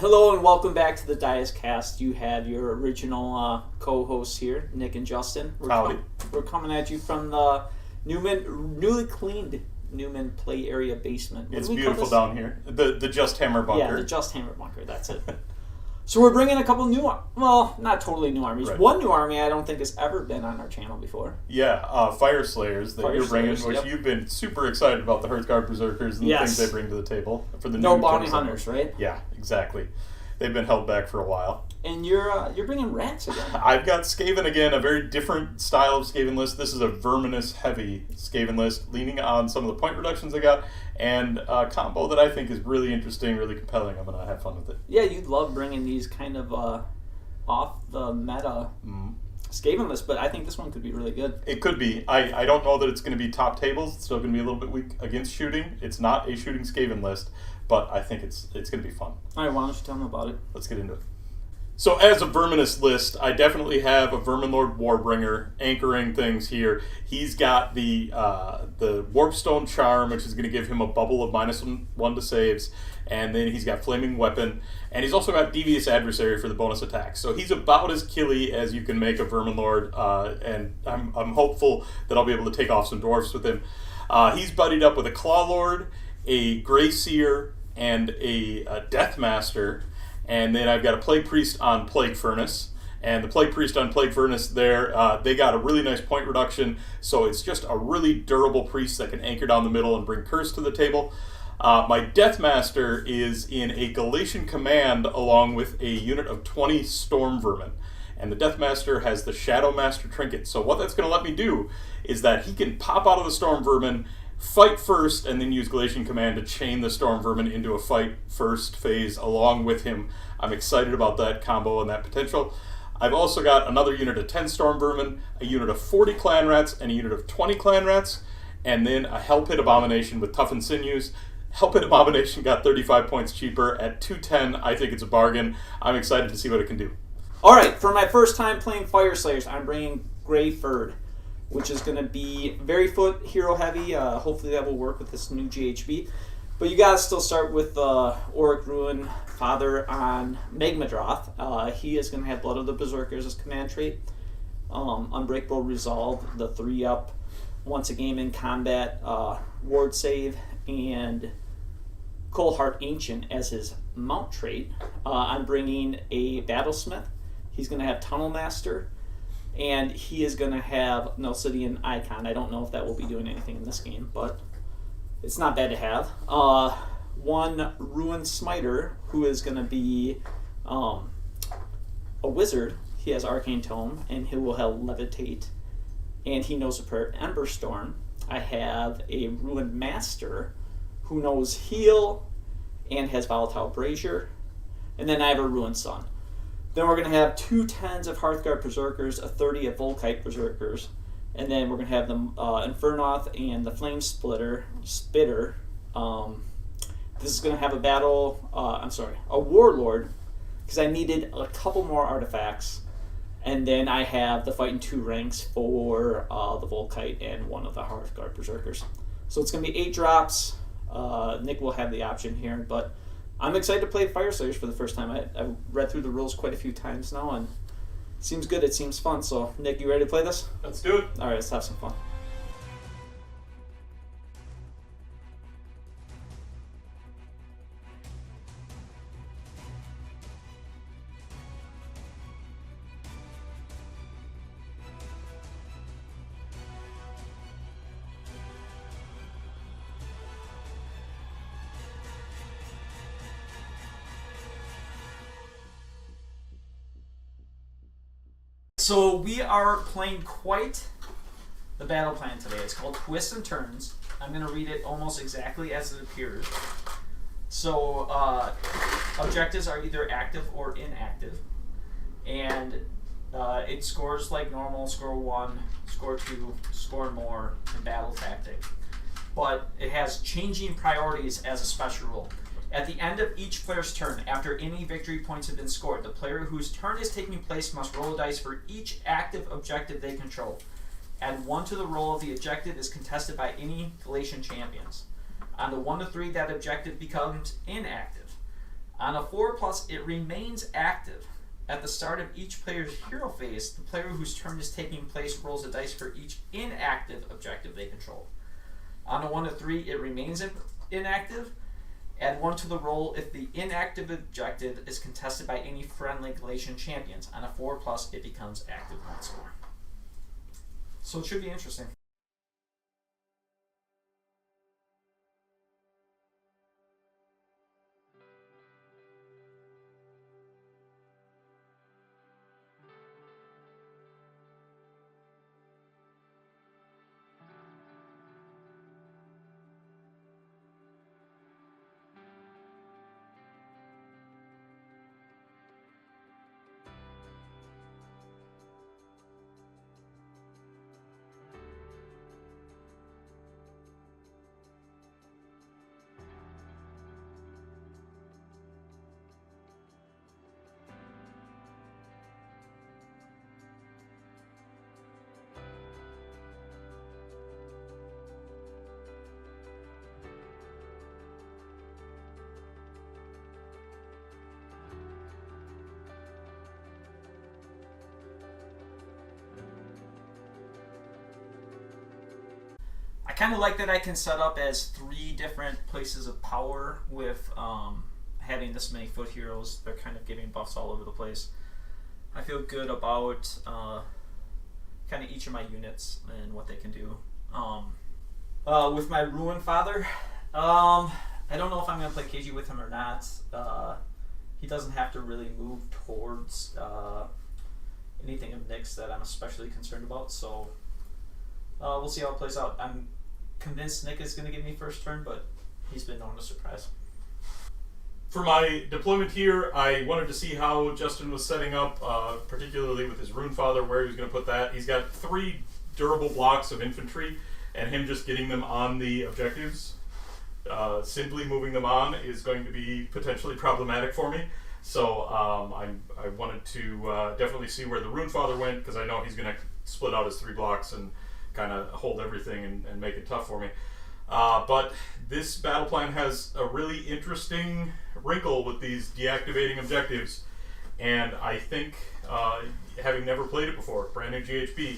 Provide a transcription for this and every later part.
Hello and welcome back to the Dias Cast. You have your original co-hosts here, Nick and Justin. We're coming at you from the newly cleaned Newman Play Area basement. It's beautiful down here. The Just Hammer bunker. Yeah, the Just Hammer bunker. That's it. So we're bringing a couple new, well, not totally new armies. Right. One new army I don't think has ever been on our channel before. Yeah, Fyreslayers that you're bringing, which you've been super excited about the Hearthguard Berserkers and the things they bring to the table for the no bounty hunters, right? Yeah, exactly. They've been held back for a while. And you're bringing rats again. I've got Skaven again, a very different style of Skaven list. This is a Verminous heavy Skaven list, leaning on some of the point reductions I got, and a combo that I think is really interesting, really compelling. I'm going to have fun with it. Yeah, you'd love bringing these kind of off the meta Skaven lists, but I think this one could be really good. It could be. I don't know that it's going to be top tables. It's still going to be a little bit weak against shooting. It's not a shooting Skaven list, but I think it's going to be fun. All right, why don't you tell them about it? Let's get into it. So as a Verminous list, I definitely have a Verminlord Warbringer anchoring things here. He's got the Warpstone Charm, which is going to give him a bubble of -1 to saves, and then he's got Flaming Weapon, and he's also got Devious Adversary for the bonus attacks. So he's about as killy as you can make a Verminlord, and I'm hopeful that I'll be able to take off some dwarves with him. He's buddied up with a Clawlord, a Grey Seer, and a Deathmaster. And then I've got a Plague Priest on Plague Furnace. And the Plague Priest on Plague Furnace there, they got a really nice point reduction. So it's just a really durable priest that can anchor down the middle and bring Curse to the table. My Deathmaster is in a Galatian Command along with a unit of 20 Storm Vermin. And the Deathmaster has the Shadow Master Trinket. So what that's going to let me do is that he can pop out of the Storm Vermin, fight first, and then use Galatian Command to chain the Storm Vermin into a fight first phase along with him. I'm excited about that combo and that potential. I've also got another unit of 10 Storm Vermin, a unit of 40 Clan Rats, and a unit of 20 Clan Rats, and then a Hellpit Abomination with Toughened Sinews. Hellpit Abomination got 35 points cheaper at 210. I think it's a bargain. I'm excited to see what it can do. All right, for my first time playing Fyreslayers, I'm bringing Greyford, which is going to be very foot hero heavy. Hopefully that will work with this new GHB. But you got to still start with Auric Ruin Father on Magmadroth. He is going to have Blood of the Berserkers as command trait. Unbreakable Resolve, the 3-up once a game in combat, ward save, and Coldheart Ancient as his mount trait. I'm bringing a Battlesmith. He's going to have Tunnel Master. And he is going to have Nalcidian Icon. I don't know if that will be doing anything in this game, but it's not bad to have. One Ruin Smiter, who is going to be a wizard. He has Arcane Tome, and he will have Levitate, and he knows a prayer Ember Storm. I have a Ruin Master, who knows Heal, and has Volatile Brazier. And then I have a Ruin Sun. Then we're going to have 2 10s of Hearthguard Berserkers, a 30 of Volkite Berserkers, and then we're going to have the Infernoth and the Flame Spitter. This is going to have a Warlord, because I needed a couple more artifacts, and then I have the Fighting 2 ranks for the Volkite and one of the Hearthguard Berserkers. So it's going to be 8 drops. Nick will have the option here, but I'm excited to play Fyreslayers for the first time. I've read through the rules quite a few times now, and it seems good. It seems fun. So, Nick, you ready to play this? Let's do it. All right, let's have some fun. So we are playing quite the battle plan today. It's called Twists and Turns. I'm going to read it almost exactly as it appears. So objectives are either active or inactive. And it scores like normal, score 1, score 2, score more, and battle tactic. But it has changing priorities as a special rule. At the end of each player's turn, after any victory points have been scored, the player whose turn is taking place must roll a dice for each active objective they control. Add 1 to the roll if the objective is contested by any Galatian champions. On the 1 to 3, that objective becomes inactive. On a 4+, it remains active. At the start of each player's hero phase, the player whose turn is taking place rolls a dice for each inactive objective they control. On a 1-3, it remains inactive. Add 1 to the roll if the inactive objective is contested by any friendly Galatian champions. On a 4+, it becomes active once more. So it should be interesting. I kind of like that I can set up as 3 different places of power with having this many foot heroes. They're kind of giving buffs all over the place. I feel good about kind of each of my units and what they can do. With my Ruin Father, I don't know if I'm going to play KG with him or not. He doesn't have to really move towards anything of Nyx that I'm especially concerned about, so we'll see how it plays out. I'm convinced Nick is going to give me first turn, but he's been known to surprise. For my deployment here, I wanted to see how Justin was setting up, particularly with his Rune Father, where he was going to put that. He's got 3 durable blocks of infantry, and him just getting them on the objectives, simply moving them on, is going to be potentially problematic for me. So I wanted to definitely see where the Rune Father went, because I know he's going to split out his 3 blocks and kind of hold everything and make it tough for me. But this battle plan has a really interesting wrinkle with these deactivating objectives, and I think, having never played it before, brand new GHB,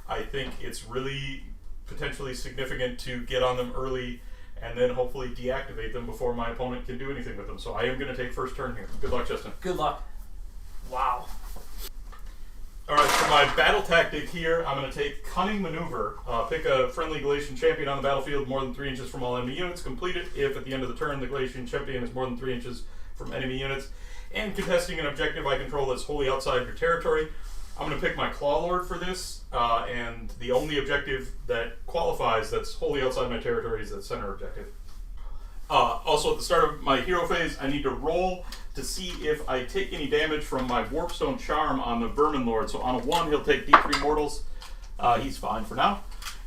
I think it's really potentially significant to get on them early and then hopefully deactivate them before my opponent can do anything with them. So I am going to take first turn here. Good luck, Justin. Good luck. Wow. Alright, for my battle tactic here, I'm going to take Cunning Maneuver. Pick a friendly Galatian champion on the battlefield more than 3 inches from all enemy units. Complete it if at the end of the turn the Galatian champion is more than 3 inches from enemy units. And contesting an objective I control that's wholly outside your territory. I'm going to pick my Claw Lord for this, and the only objective that qualifies that's wholly outside my territory is that center objective. Also, at the start of my hero phase, I need to roll to see if I take any damage from my Warpstone Charm on the Vermin Lord. So on a 1, he'll take D3 mortals. He's fine for now.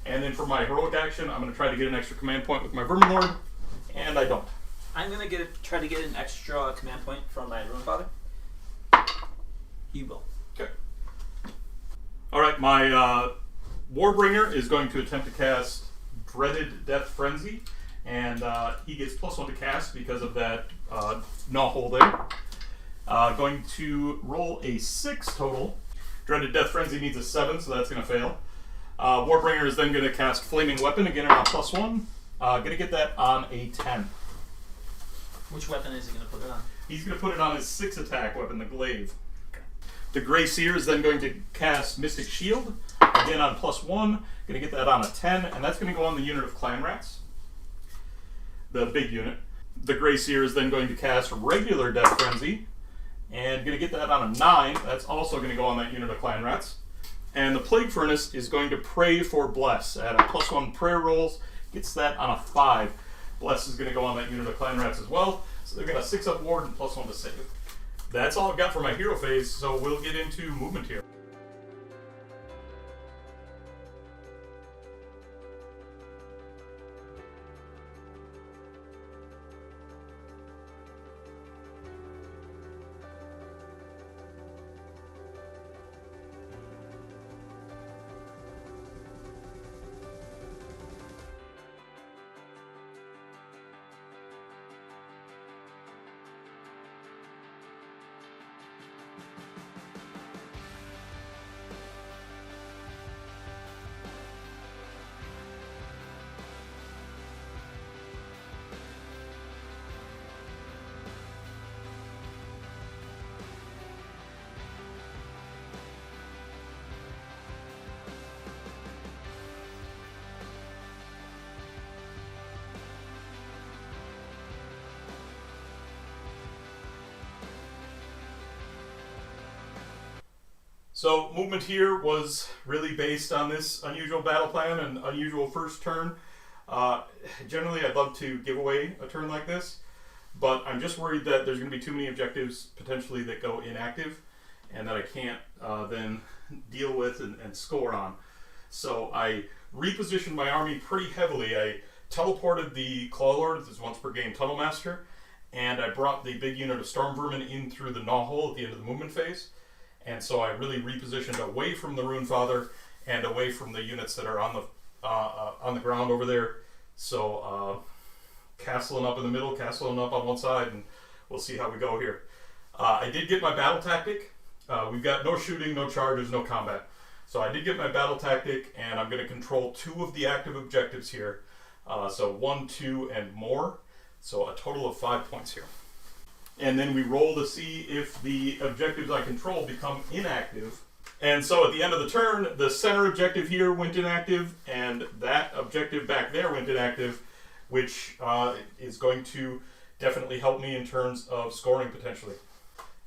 And then for my heroic action, I'm going to try to get an extra command point with my Vermin Lord, and I don't. I'm going to try to get an extra command point from my Ruin Father. You will. Okay. Alright, my Warbringer is going to attempt to cast Dreaded Death Frenzy. And he gets +1 to cast because of that gnaw hole there. Going to roll a 6 total. Dreaded Death Frenzy needs a 7, so that's going to fail. Warbringer is then going to cast Flaming Weapon, again on a +1. Going to get that on a 10. Which weapon is he going to put it on? He's going to put it on his 6 attack weapon, the Glaive. Okay. The Grey Seer is then going to cast Mystic Shield, again on +1. Going to get that on a 10, and that's going to go on the unit of Clan Rats. The big unit. The Grey Seer is then going to cast Regular Death Frenzy, and going to get that on a 9. That's also going to go on that unit of Clan Rats. And the Plague Furnace is going to pray for Bless. At a +1 prayer rolls, gets that on a 5. Bless is going to go on that unit of Clan Rats as well. So they're going to 6-up ward and +1 to save. That's all I've got for my hero phase, so we'll get into movement here. So movement here was really based on this unusual battle plan and unusual first turn. Generally, I'd love to give away a turn like this, but I'm just worried that there's going to be too many objectives potentially that go inactive and that I can't then deal with and score on. So I repositioned my army pretty heavily. I teleported the Claw Lord, this once per game Tunnel Master, and I brought the big unit of Storm Vermin in through the Gnaw Hole at the end of the movement phase. And so I really repositioned away from the Rune Father and away from the units that are on the ground over there. So castling up in the middle, castling up on one side, and we'll see how we go here. I did get my battle tactic. We've got no shooting, no charges, no combat. So I did get my battle tactic, and I'm going to control 2 of the active objectives here. So 1, 2, and more. So a total of 5 points here. And then we roll to see if the objectives I control become inactive. And so at the end of the turn, the center objective here went inactive, and that objective back there went inactive, which is going to definitely help me in terms of scoring potentially.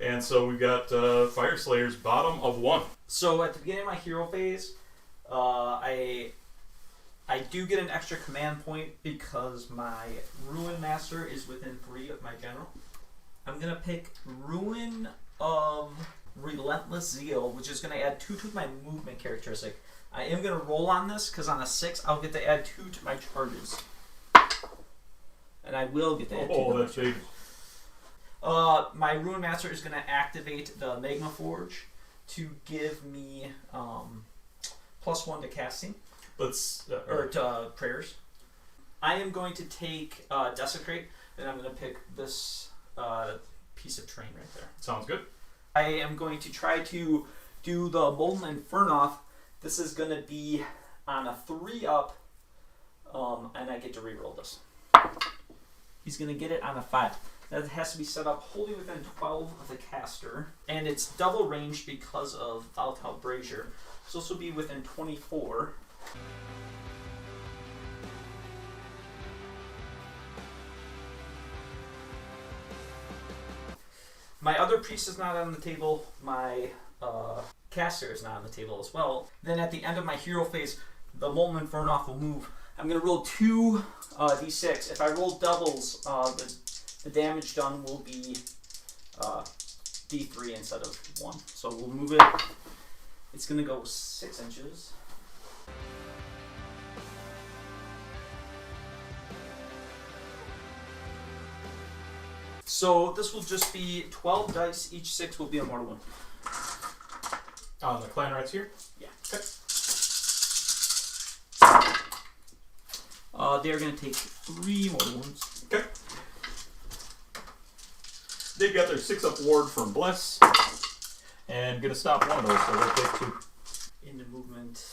And so we've got Fyreslayers bottom of 1. So at the beginning of my hero phase, I do get an extra command point because my Ruin Master is within 3 of my general. I'm going to pick Ruin of Relentless Zeal, which is going to add 2 to my movement characteristic. I am going to roll on this because on a 6, I'll get to add 2 to my charges. And I will get to add 2 to my charges. My Ruin Master is going to activate the Magma Forge to give me +1 to casting. Or to prayers. I am going to take Desecrate, and I'm going to pick this piece of terrain right there. Sounds good. I am going to try to do the Molten Infernoth. This is going to be on a 3-up, and I get to reroll this. He's going to get it on a 5. That has to be set up wholly within 12 of the caster, and it's double ranged because of Volatile Brazier. So this will be within 24. My other priest is not on the table. My caster is not on the table as well. Then at the end of my hero phase, the Molten Infernoth will move. I'm going to roll 2 d6. If I roll doubles, the damage done will be d3 instead of 1. So we'll move it. It's going to go 6 inches. So this will just be 12 dice. Each 6 will be a mortal wound. On the clan rights here? Yeah. Okay. They're going to take 3 mortal wounds. Okay. They've got their 6-up ward from Bless. And going to stop one of those, so they'll take 2. Into movement.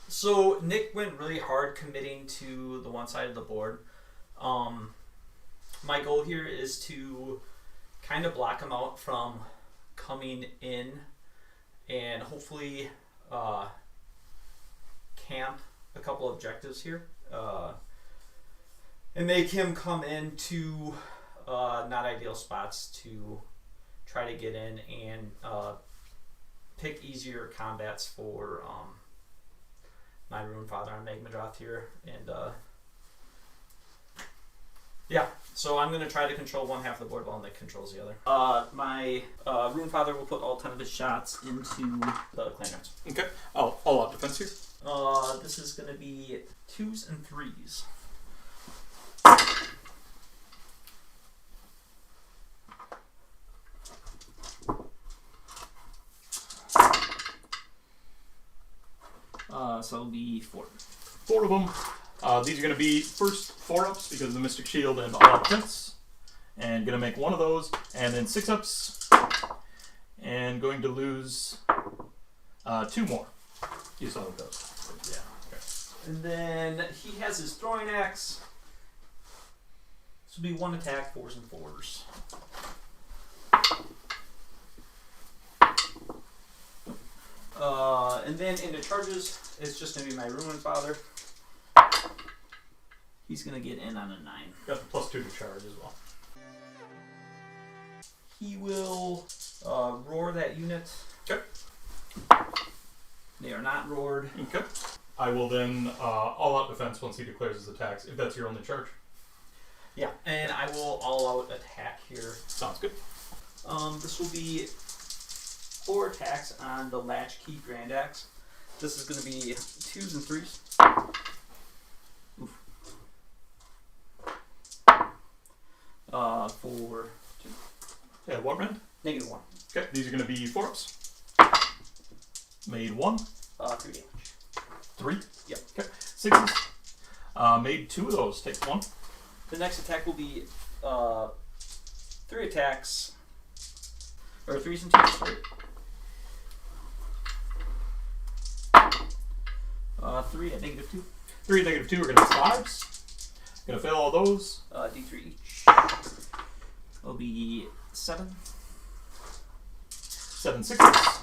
So Nick went really hard committing to the one side of the board. My goal here is to kind of block him out from coming in and hopefully camp a couple objectives here and make him come into not ideal spots to try to get in and pick easier combats for my Rune Father on Magmadroth here, and So I'm going to try to control one half of the board while Nick controls the other. My Rune Father will put all 10 of his shots into the clan rats. Okay. All out defense here. This is going to be 2s and 3s. So it'll be 4. 4 of them. These are going to be first 4-ups because of the Mystic Shield and all-out defense. And going to make 1 of those. And then 6-ups. And going to lose 2 more. You saw those. Yeah. Okay. And then he has his throwing axe. This will be 1 attack, 4s and 4s. And then into charges, it's just going to be my Ruin Father. He's going to get in on a 9. Got the +2 to charge as well. He will roar that unit. Okay. They are not roared. Okay. I will then all-out defense once he declares his attacks, if that's your only charge. Yeah, and I will all-out attack here. Sounds good. This will be 4 attacks on the Latchkey Grand Axe. This is going to be 2s and 3s. Oof. 4, 2. Yeah, what round? -1. Okay, these are going to be 4-ups. Made 1. 3 damage. 3? Yep. Okay, 6s. Made 2 of those. Take 1. The next attack will be 3 attacks. Or 3s and 2s, sorry. 3 at -2. 3 at -2 are going to be 5s. Going to fail all those. D3 each. Will be 7. 7 6s.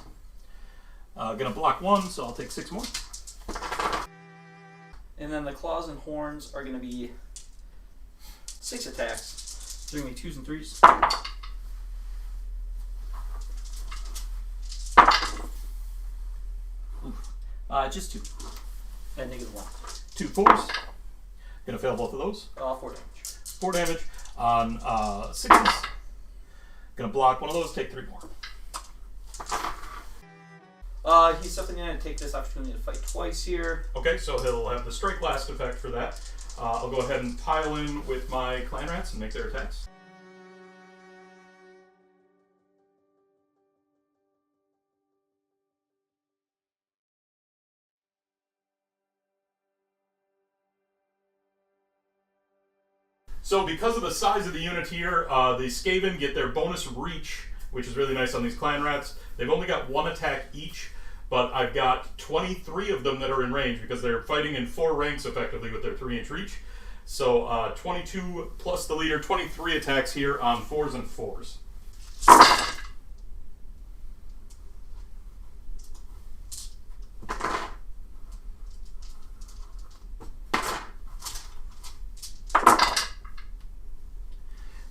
Going to block 1, so I'll take 6 more. And then the claws and horns are going to be 6 attacks. They're going to be 2s and 3s. Just 2. At -1. 2 4s. Going to fail both of those. 4 damage. 4 damage on 6s. Going to block 1 of those, take 3 more. He's definitely going to take this opportunity to fight twice here. Okay, so he'll have the strike blast effect for that. I'll go ahead and pile in with my clan rats and make their attacks. So because of the size of the unit here, the Skaven get their bonus reach, which is really nice on these clan rats. They've only got 1 attack each, but I've got 23 of them that are in range because they're fighting in 4 ranks effectively with their 3-inch reach. So 22 plus the leader, 23 attacks here on 4s and 4s.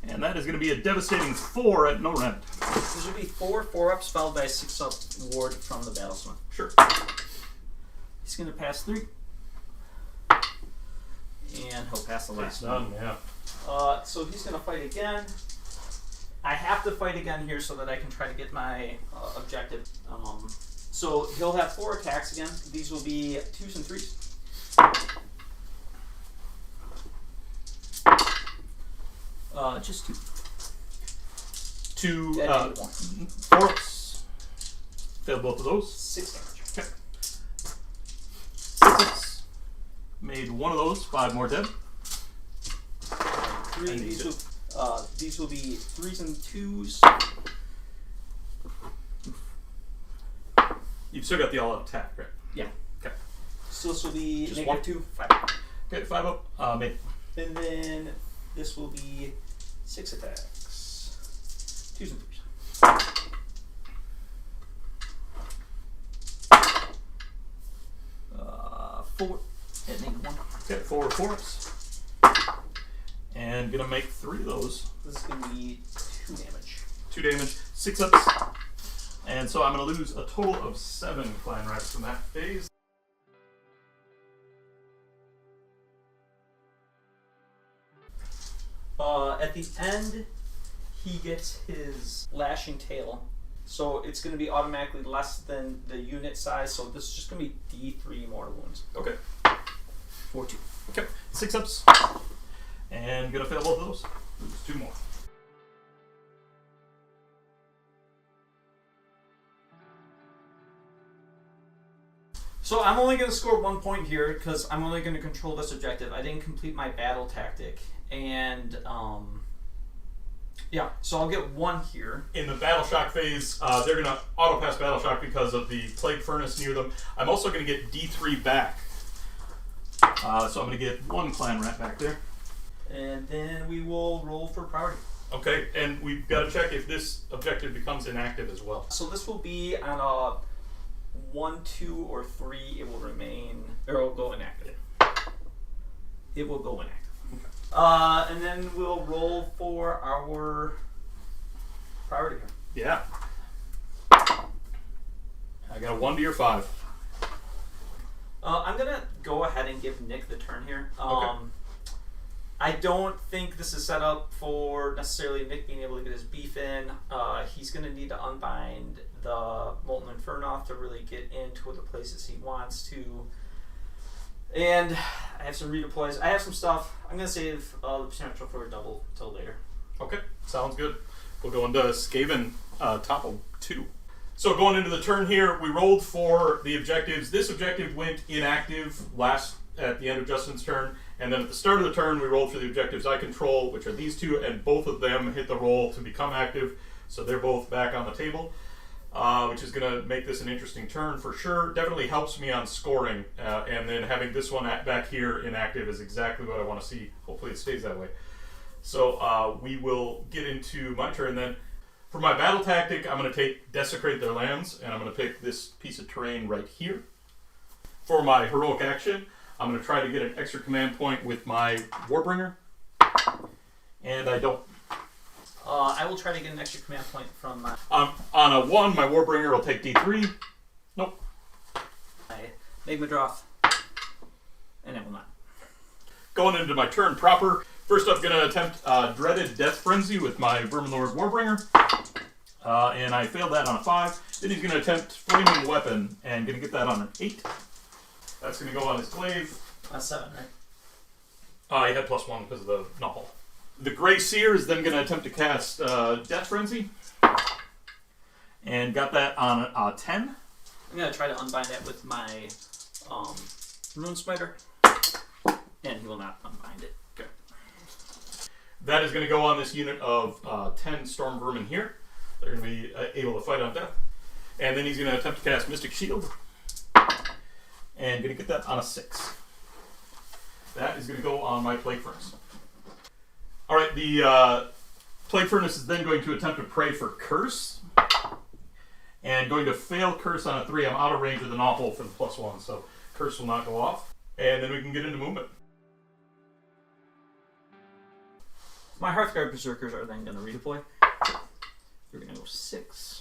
And that is going to be a devastating 4 at no rent. This will be 4 4-ups followed by a 6-up ward from the Battlesmith. Sure. He's going to pass 3. And he'll pass the last Done, one. yeah. So he's going to fight again. I have to fight again here so that I can try to get my objective. So he'll have 4 attacks again. These will be 2s and 3s. Just 2. 2 1. 4-ups. Failed both of those. 6 damage. Okay. 6-ups. Made 1 of those. 5 more dead. 3. These will be 3s and 2s. You've still got the all-out attack, right? Yeah. Okay. So this will be Just -2, 5. Okay, 5 up. Made. And then this will be 6 attacks. 2s and 3s. 4 at -1. Okay, 4 4-ups. And gonna make 3 of those. This is gonna be 2 damage. 2 damage, 6-ups. And so I'm gonna lose a total of 7 clan rats from that phase. At the end, he gets his lashing tail. So it's going to be automatically less than the unit size. So this is just going to be D3 mortal wounds. Okay. 4-2. Okay. 6 ups. And gonna fail both of those. Lose 2 more. So I'm only going to score 1 point here because I'm only going to control this objective. I didn't complete my battle tactic. And, yeah, so I'll get 1 here. In the battle shock phase, they're going to auto pass battle shock because of the plague furnace near them. I'm also going to get D3 back. So I'm going to get 1 clan rat back there. And then we will roll for priority. Okay, and we've got to check if this objective becomes inactive as well. So this will be on a 1, 2, or 3. It will remain, or it will go inactive. It will go inactive. Okay. And then we'll roll for our priority here. Yeah. I got a 1 to your 5. I'm gonna go ahead and give Nick the turn here. Okay. I don't think this is set up for necessarily Nick being able to get his beef in. He's going to need to unbind the Molten Inferno to really get into the places he wants to. And I have some redeploys. I have some stuff. I'm going to save the potential for a double till later. Okay, sounds good. We'll go into Skaven top of 2. So going into the turn here, we rolled for the objectives. This objective went inactive at the end of Justin's turn. And then at the start of the turn, we rolled for the objectives I control, which are these 2, and both of them hit the roll to become active. So they're both back on the table, which is going to make this an interesting turn for sure. Definitely helps me on scoring. And then having this one back here inactive is exactly what I want to see. Hopefully it stays that way. So we will get into my turn then. For my battle tactic, I'm going to take Desecrate Their Lands, and I'm going to pick this piece of terrain right here. For my heroic action, I'm going to try to get an extra command point with my Warbringer, and I don't. I will try to get an extra command point from my... on a 1, my Warbringer will take D3. Nope. I make my draw, and it will not. Going into my turn proper, first I'm going to attempt Dreaded Death Frenzy with my Verminlord Warbringer, and I failed that on a 5. Then he's going to attempt Flaming Weapon, and going to get that on an 8. That's going to go on his glaive. That's 7, right? He had +1 because of the novel. The Grey Seer is then going to attempt to cast Death Frenzy. And got that on a 10. I'm going to try to unbind that with my Rune Smiter. And he will not unbind it. Okay. That is going to go on this unit of 10 Storm Vermin here. They're going to be able to fight on death. And then he's going to attempt to cast Mystic Shield. And going to get that on a 6. That is going to go on my Plague Furnace. Alright, the Plague Furnace is then going to attempt to pray for Curse. And going to fail Curse on a 3. I'm out of range of the Novel for the +1, so Curse will not go off. And then we can get into movement. My Hearthguard Berserkers are then going to redeploy. We're going to go 6.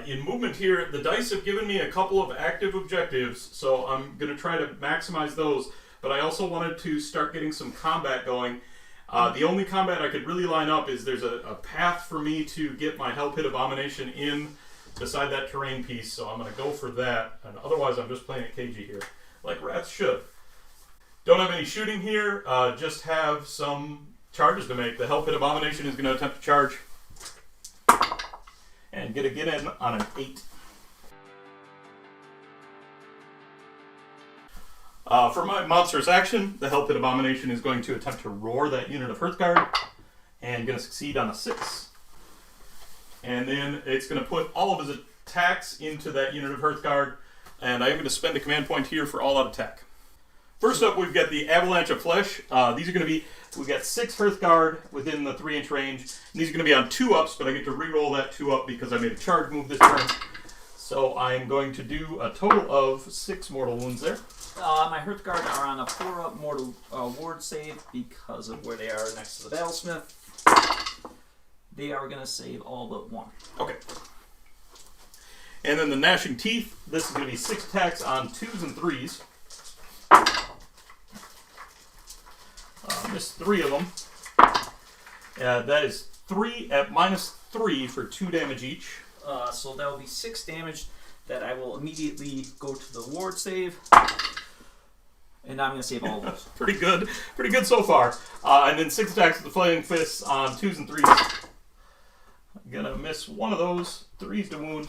In movement here, the dice have given me a couple of active objectives, so I'm going to try to maximize those. But I also wanted to start getting some combat going. The only combat I could really line up is there's a path for me to get my Hell Pit Abomination in beside that terrain piece, so I'm going to go for that. And otherwise, I'm just playing it KG here, like rats should. Don't have any shooting here, just have some charges to make. The Hell Pit Abomination is going to attempt to charge and get in on an 8. For my monstrous action, the Hell Pit Abomination is going to attempt to roar that unit of Hearthguard and going to succeed on a 6. And then it's going to put all of his attacks into that unit of Hearthguard, and I am going to spend a command point here for all-out attack. First up, we've got the Avalanche of Flesh. These are going to be, we've got 6 Hearthguard within the 3-inch range, and these are going to be on 2-ups, but I get to re-roll that 2-up because I made a charge move this turn. So I'm going to do a total of 6 mortal wounds there. My Hearthguard are on a 4-up mortal ward save because of where they are next to the Battlesmith. They are going to save all but 1. Okay. And then the Gnashing Teeth. This is going to be 6 attacks on 2s and 3s. Missed 3 of them. That is 3 at -3 for 2 damage each. So that will be 6 damage that I will immediately go to the ward save. And I'm going to save all of those. Pretty good. Pretty good so far. And then 6 attacks with the Flaming Fists on 2s and 3s. I'm going to miss 1 of those. 3s to wound.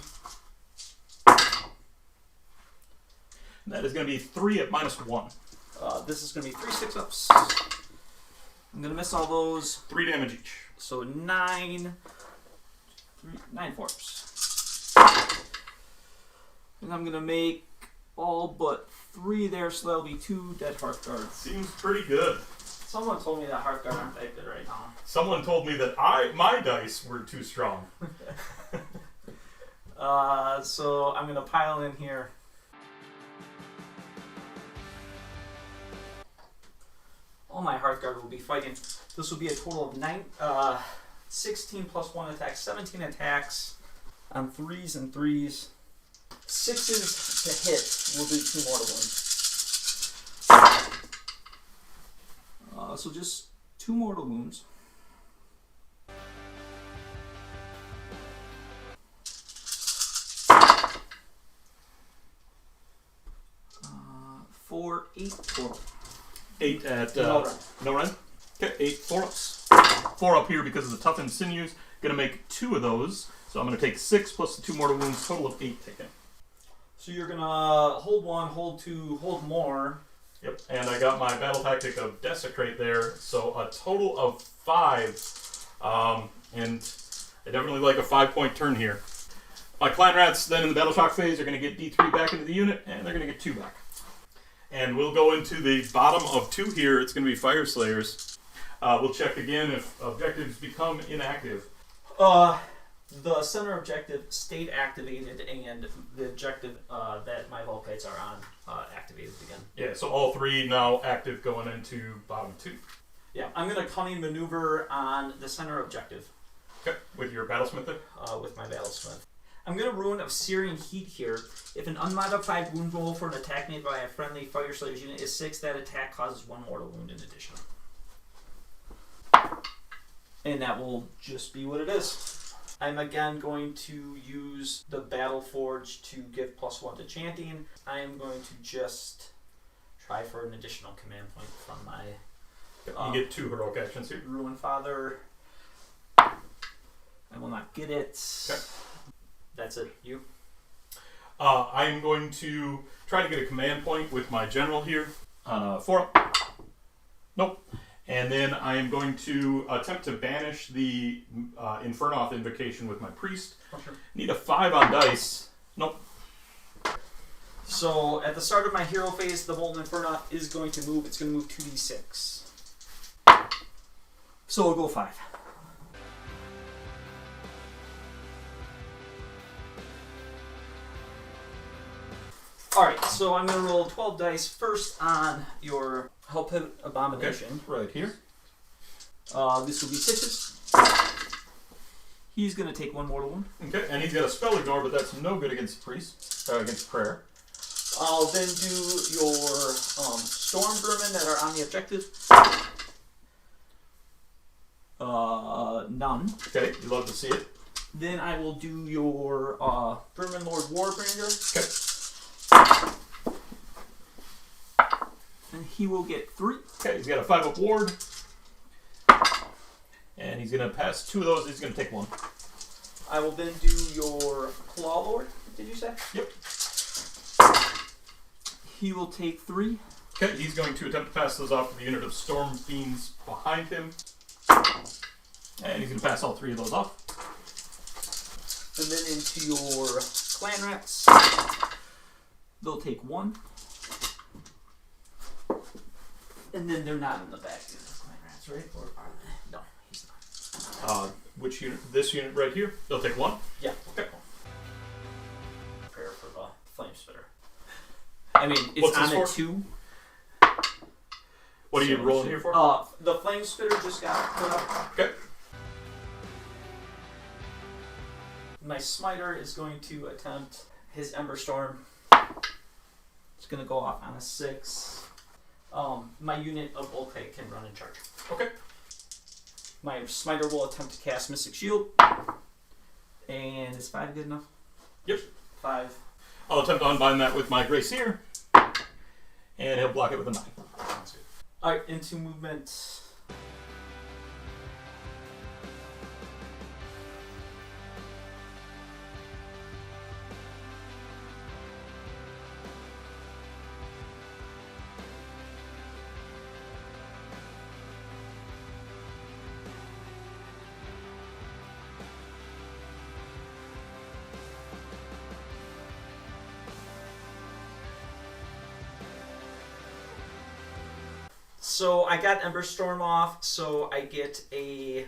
And that is going to be 3 at -1. This is going to be 3 6-ups. I'm going to miss all those. 3 damage each. So 9 4-ups. And I'm going to make all but 3 there, so that'll be 2 dead Hearthguards. Seems pretty good. Someone told me that Hearthguard aren't that good right now. Someone told me that my dice were too strong. So I'm going to pile in here. All my Hearthguard will be fighting. This will be a total of 16 plus 1 attacks, 17 attacks on 3s and 3s. 6s to hit will do 2 mortal wounds. So just 2 mortal wounds. For 8 total. 8 at no run. Okay, 8 4-ups. 4 up here because of the toughened sinews. Gonna make 2 of those. So I'm gonna take 6 plus the 2 mortal wounds, total of 8 taken. So you're gonna hold 1, hold 2, hold more. Yep, and I got my battle tactic of Desecrate there, so a total of 5. And I definitely like a 5-point turn here. My Clan Rats then in the Battle Shock phase are gonna get D3 back into the unit, and they're gonna get 2 back. And we'll go into the bottom of 2 here. It's going to be Fyreslayers. We'll check again if objectives become inactive. The center objective stayed activated, and the objective that my Volkites are on activated again. Yeah, so all 3 now active going into bottom 2. Yeah, I'm going to cunning maneuver on the center objective. Okay, with your Battlesmith there? With my Battlesmith. I'm going to ruin of Searing Heat here. If an unmodified wound roll for an attack made by a friendly Fyreslayers unit is 6, that attack causes 1 mortal wound in addition. And that will just be what it is. I'm again going to use the Battle Forge to give +1 to chanting. I am going to just try for an additional command point from my... you get 2 heroic actions here. Ruin Father. I will not get it. Okay. That's it. You? I'm going to try to get a command point with my general here on a 4-up. Nope. And then I am going to attempt to banish the Infernoth invocation with my priest. Oh, sure. Need a 5 on dice. Nope. So at the start of my hero phase, the Molten Infernoth is going to move. It's going to move 2d6. So we'll go 5. Alright, so I'm going to roll 12 dice first on your Hell Pit Abomination. Okay, right here. This will be 6s. He's going to take 1 mortal wound. Okay, and he's got a spell ignore, but that's no good against priest, against prayer. I'll then do your Storm Vermin that are on the objective. none. Okay, you love to see it. Then I will do your Vermin Lord Warbringer. Okay. And he will get 3. Okay, he's got a 5-up ward. And he's going to pass 2 of those. He's going to take 1. I will then do your Claw Lord, did you say? Yep. He will take 3. Okay, he's going to attempt to pass those off to the unit of Storm Fiends behind him. And he's going to pass all 3 of those off. And then into your Clan Rats. They'll take 1. And then they're not in the back of the Clan Rats, right? Or are they? No, he's not. Which unit? This unit right here. They'll take 1. Yeah. Okay. Prepare for the Flame Spitter. I mean, it's What's on this a for? 2. What are you rolling here for? The Flame Spitter just got put up. Okay. My Smiter is going to attempt his Ember Storm. It's going to go off on a 6. My unit of Volkite can run in charge. Okay. My Smiter will attempt to cast Mystic Shield. And is 5 good enough? Yep. 5. I'll attempt to unbind that with my Grey Seer. And he'll block it with a 9. Sounds good. Alright, into movement. So I got Ember Storm off, so I get a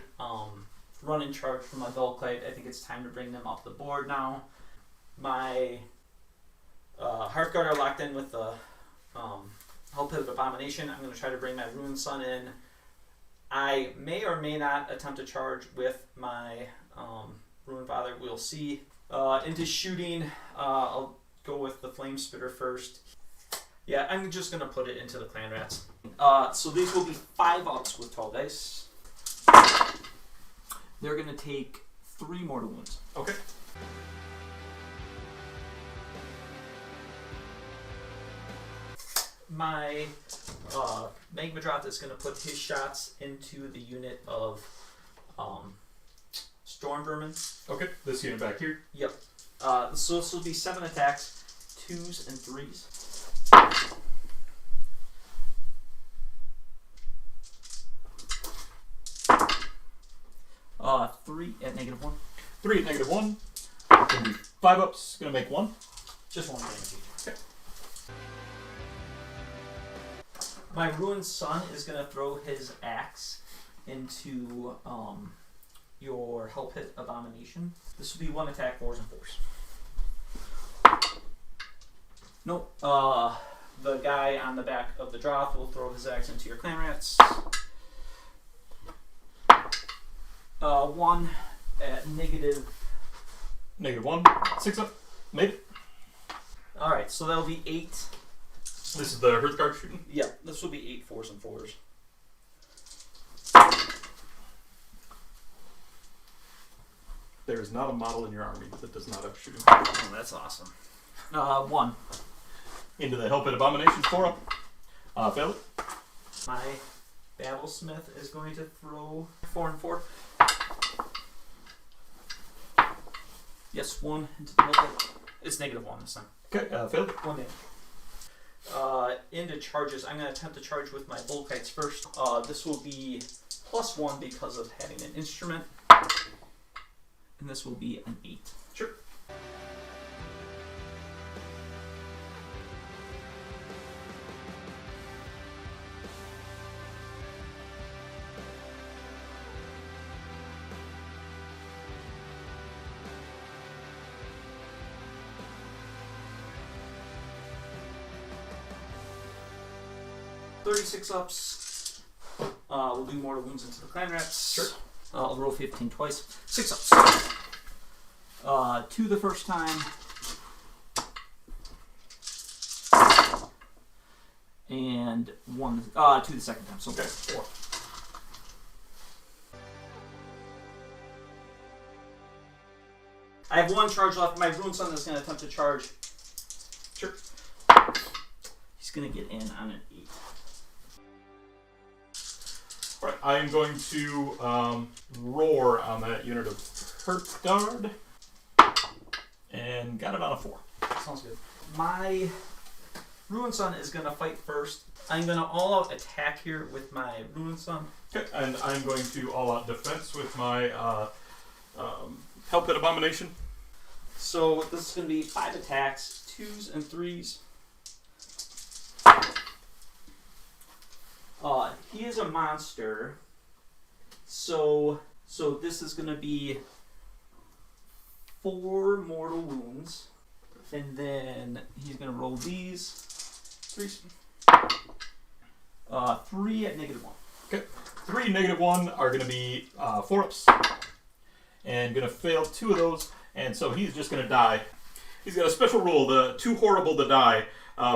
run in charge from my Volkite. I think it's time to bring them off the board now. My Hearthguard are locked in with the Hell Pit of Abomination. I'm going to try to bring my Ruined Sun in. I may or may not attempt to charge with my Ruined Father. We'll see. Into shooting, I'll go with the Flame Spitter first. Yeah, I'm just going to put it into the Clan Rats. So these will be 5-ups with 12 dice. They're going to take 3 mortal wounds. Okay. My Magmadroth is going to put his shots into the unit of Storm Vermin. Okay, this unit back here. Yep. So this will be 7 attacks, 2s and 3s. Three at -1. 3 at -1. Gonna be 5-ups. Gonna make 1. Just 1 damage each. Okay. My Ruined Sun is gonna throw his axe into your Hell Pit Abomination. This will be 1 attack, 4s and 4s. Nope. The guy on the back of the Droth will throw his axe into your Clan Rats. 1 at -1. 6-up. Made it. Alright, so that'll be 8. This is the Hearthguard shooting. Yeah, this will be 8 4s and 4s. There is not a model in your army that does not have shooting. Oh, that's awesome. 1. Into the Hell Pit Abomination. 4-up. Fail it. My Battlesmith is going to throw 4 and 4. Yes, 1 into the Volkite. It's -1 this time. Okay, fail it. 1 damage. Into charges, I'm going to attempt to charge with my Volkites first. This will be +1 because of having an instrument. And this will be an 8. Sure. .36-ups. We'll do mortal wounds into the Clan Rats. Sure. I'll roll 15 twice. 6-ups. 2 the first time. And 2 the second time. So Okay. 4. I have 1 charge left. My Rune Son is going to attempt to charge. Sure. He's going to get in on an 8. Alright, I am going to roar on that unit of Hurt Guard. And got it on a 4. Sounds good. My Rune Son is going to fight first. I'm going to all-out attack here with my Rune Son. Okay, and I'm going to all-out defense with my Hell Pit Abomination. So this is going to be 5 attacks, 2s and 3s. He is a monster, so this is going to be 4 mortal wounds, and then he's going to roll these 3s. 3 at -1. Okay, 3 -1 are going to be 4-ups, and going to fail 2 of those, and so he's just going to die. He's got a special rule: the too horrible to die.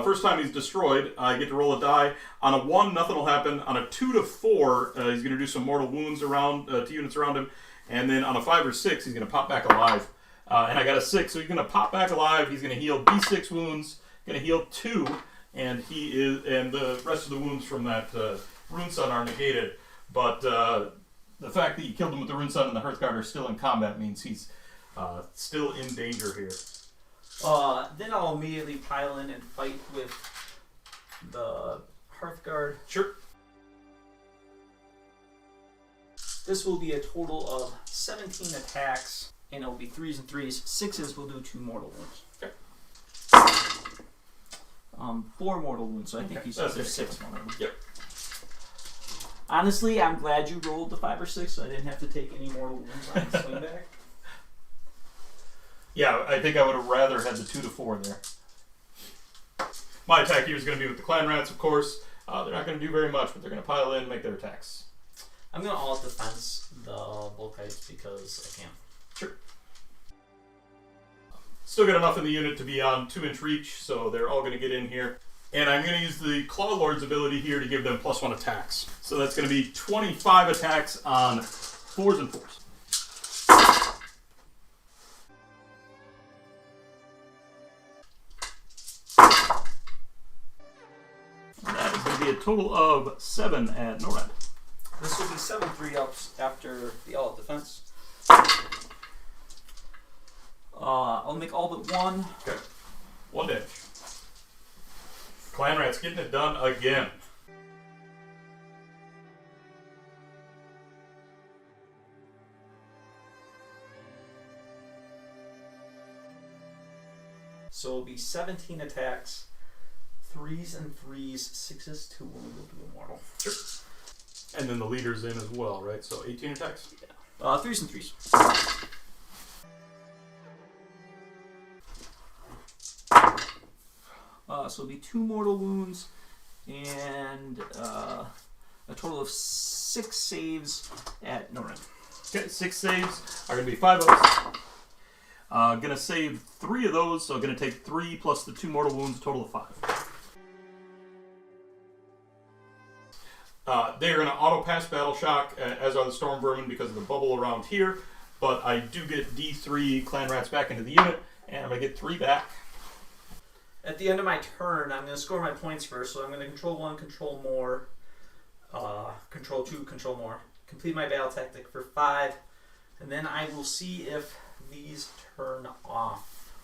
First time he's destroyed, I get to roll a die. On a 1, nothing will happen. On a 2 to 4, he's going to do some mortal wounds around to units around him. And then on a 5 or 6, he's going to pop back alive. And I got a 6, so he's going to pop back alive. He's going to heal D6 wounds. Going to heal 2, and the rest of the wounds from that Rune Son are negated. But the fact that you killed him with the Rune Son and the Hearthguard are still in combat means he's still in danger here. Then I'll immediately pile in and fight with the Hearthguard. Sure. This will be a total of 17 attacks, and it'll be 3s and 3s. 6s will do 2 mortal wounds. Okay. 4 mortal wounds, so I think he's there's 6 mortal wounds. Yep. Honestly, I'm glad you rolled the 5 or 6, so I didn't have to take any mortal wounds on the swing back. Yeah, I think I would have rather had the 2 to 4 there. My attack here is going to be with the Clan Rats, of course. They're not going to do very much, but they're going to pile in and make their attacks. I'm going to all defense the Volkites because I can. Sure. Still got enough in the unit to be on 2-inch reach, so they're all going to get in here. And I'm going to use the Claw Lord's ability here to give them +1 attacks. So that's going to be 25 attacks on 4s and 4s. That is going to be a total of 7 at Norad. This will be 7 3-ups after the all-out defense. I'll make all but 1. Okay. 1 damage. Clan Rat's getting it done again. So it'll be 17 attacks, 3s and 3s, 6s, 2 will do a mortal. Sure. And then the leader's in as well, right? So 18 attacks? Yeah. 3s and 3s. So it'll be 2 mortal wounds and a total of 6 saves at Norin. Okay, 6 saves are going to be 5 ups. Going to save 3 of those, so going to take 3 plus the 2 mortal wounds, a total of 5. They're going to auto-pass Battle Shock, as are the Storm Vermin, because of the bubble around here. But I do get D3 Clan Rats back into the unit, and I'm going to get 3 back. At the end of my turn, I'm going to score my points first, so I'm going to control 1, control more, control 2, control more. Complete my battle tactic for 5, and then I will see if these turn off.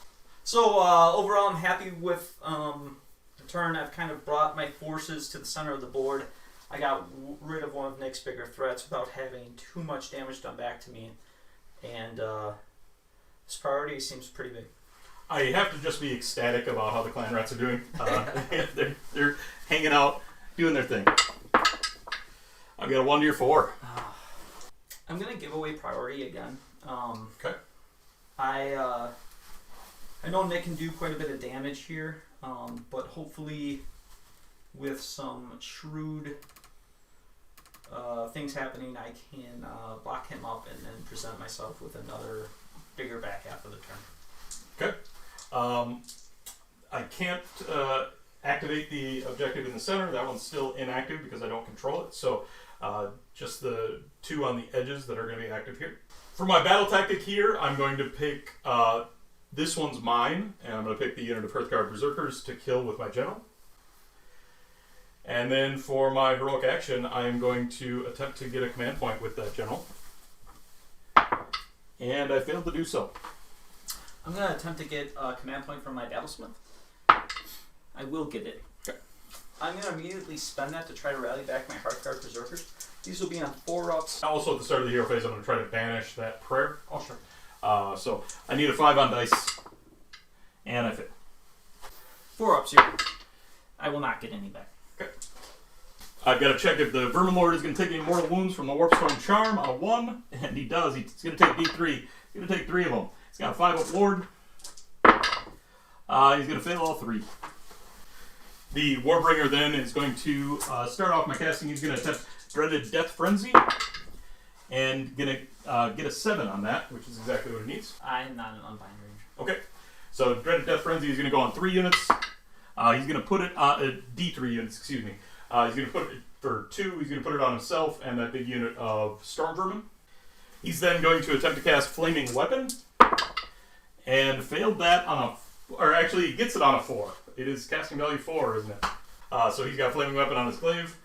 So overall, I'm happy with the turn. I've kind of brought my forces to the center of the board. I got rid of one of Nick's bigger threats without having too much damage done back to me, and this priority seems pretty big. I have to just be ecstatic about how the Clan Rats are doing. They're hanging out, doing their thing. I've got a 1 to your 4. I'm going to give away priority again. Okay. I know Nick can do quite a bit of damage here, but hopefully with some shrewd things happening, I can block him up and then present myself with another bigger back half of the turn. Okay. I can't activate the objective in the center. That one's still inactive because I don't control it. So just the 2 on the edges that are going to be active here. For my battle tactic here, I'm going to pick, this one's mine, and I'm going to pick the unit of Hearthguard Berserkers to kill with my general. And then for my heroic action, I am going to attempt to get a command point with that general. And I failed to do so. I'm going to attempt to get a command point from my Battlesmith. I will get it. Okay. I'm going to immediately spend that to try to rally back my Hearthguard Berserkers. These will be on 4-ups. Also, at the start of the hero phase, I'm going to try to banish that prayer. Oh, sure. So I need a 5 on dice, and I fit. 4-ups here. I will not get any back. Okay. I've got to check if the Vermin Lord is going to take any mortal wounds from the Warpstone Charm on a 1, and he does. He's going to take D3. He's going to take 3 of them. He's got a 5-up Lord. He's going to fail all 3. The Warbringer then is going to start off my casting. He's going to attempt Dreaded Death Frenzy, and going to get a 7 on that, which is exactly what it needs. I'm not in unbind range. Okay, so Dreaded Death Frenzy is going to go on 3 units. He's going to put it on D3 units, excuse me. He's going to put it for 2. He's going to put it on himself and that big unit of Storm Vermin. He's then going to attempt to cast Flaming Weapon, and failed that on a, or actually he gets it on a 4. It is casting value 4, isn't it? So he's got Flaming Weapon on his glaive.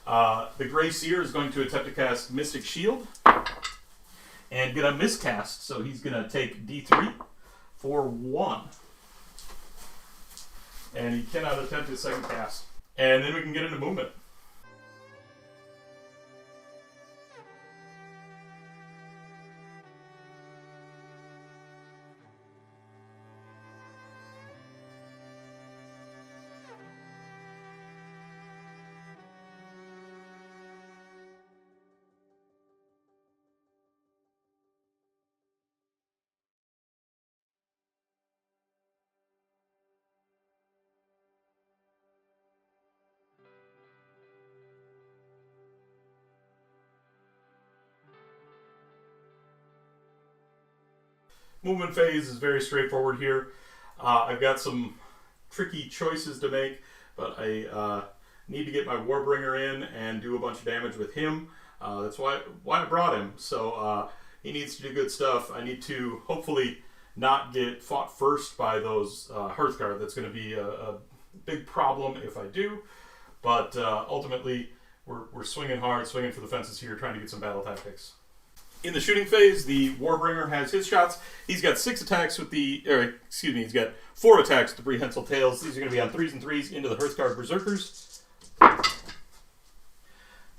The Grey Seer is going to attempt to cast Mystic Shield and get a miscast, so he's going to take D3 for 1. And he cannot attempt his second cast. And then we can get into movement. Movement phase is very straightforward here. I've got some tricky choices to make, but I need to get my Warbringer in and do a bunch of damage with him. That's why I brought him. So he needs to do good stuff. I need to hopefully not get fought first by those Hearthguard. That's going to be a big problem if I do. But ultimately, we're swinging hard, swinging for the fences here, trying to get some battle tactics. In the shooting phase, the Warbringer has his shots. He's got 6 attacks with the, he's got 4 attacks with the Prehensile Tails. These are going to be on 3s and 3s into the Hearthguard Berserkers. It's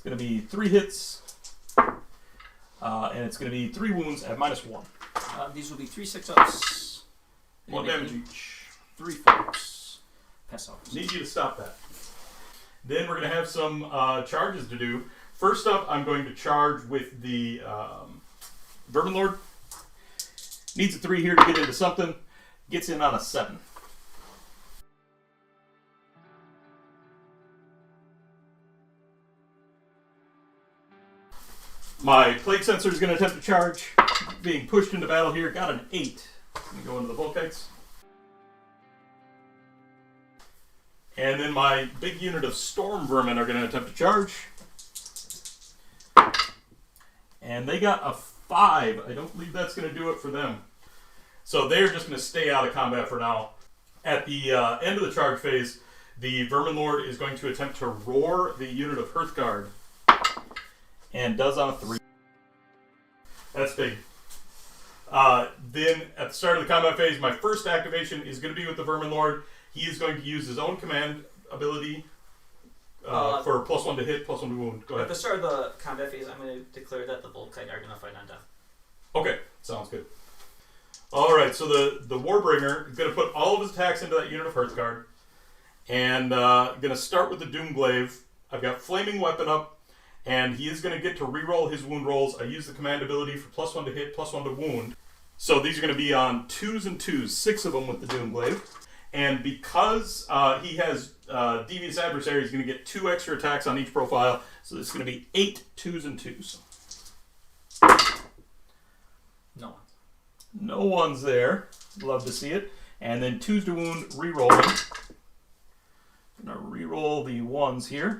going to be 3 hits, and it's going to be 3 wounds at -1. These will be 3 6-ups. 1 damage each. 3 4-ups. Pass off. Need you to stop that. Then we're going to have some charges to do. First up, I'm going to charge with the Vermin Lord. Needs a 3 here to get into something. Gets in on a 7. My Plague Sensor is going to attempt to charge. Being pushed into battle here. Got an 8. Going to go into the Volkites. And then my big unit of Storm Vermin are going to attempt to charge. And they got a 5. I don't believe that's going to do it for them. So they're just going to stay out of combat for now. At the end of the charge phase, the Vermin Lord is going to attempt to roar the unit of Hearthguard. And does on a 3. That's big. Then at the start of the combat phase, my first activation is going to be with the Vermin Lord. He is going to use his own command ability for +1 to hit, +1 to wound. Go ahead. At the start of the combat phase, I'm going to declare that the Volkite are going to fight on death. Okay, sounds good. Alright, so the Warbringer is going to put all of his attacks into that unit of Hearthguard. And going to start with the Doomglaive. I've got Flaming Weapon up, and he is going to get to reroll his wound rolls. I use the command ability for +1 to hit, +1 to wound. So these are going to be on 2s and 2s, 6 of them with the Doomglaive. And because he has Devious Adversary, he's going to get 2 extra attacks on each profile. So this is going to be 8 2s and 2s. No one. No one's there. Love to see it. And then 2s to wound, re-rolling. I'm going to re-roll the 1s here.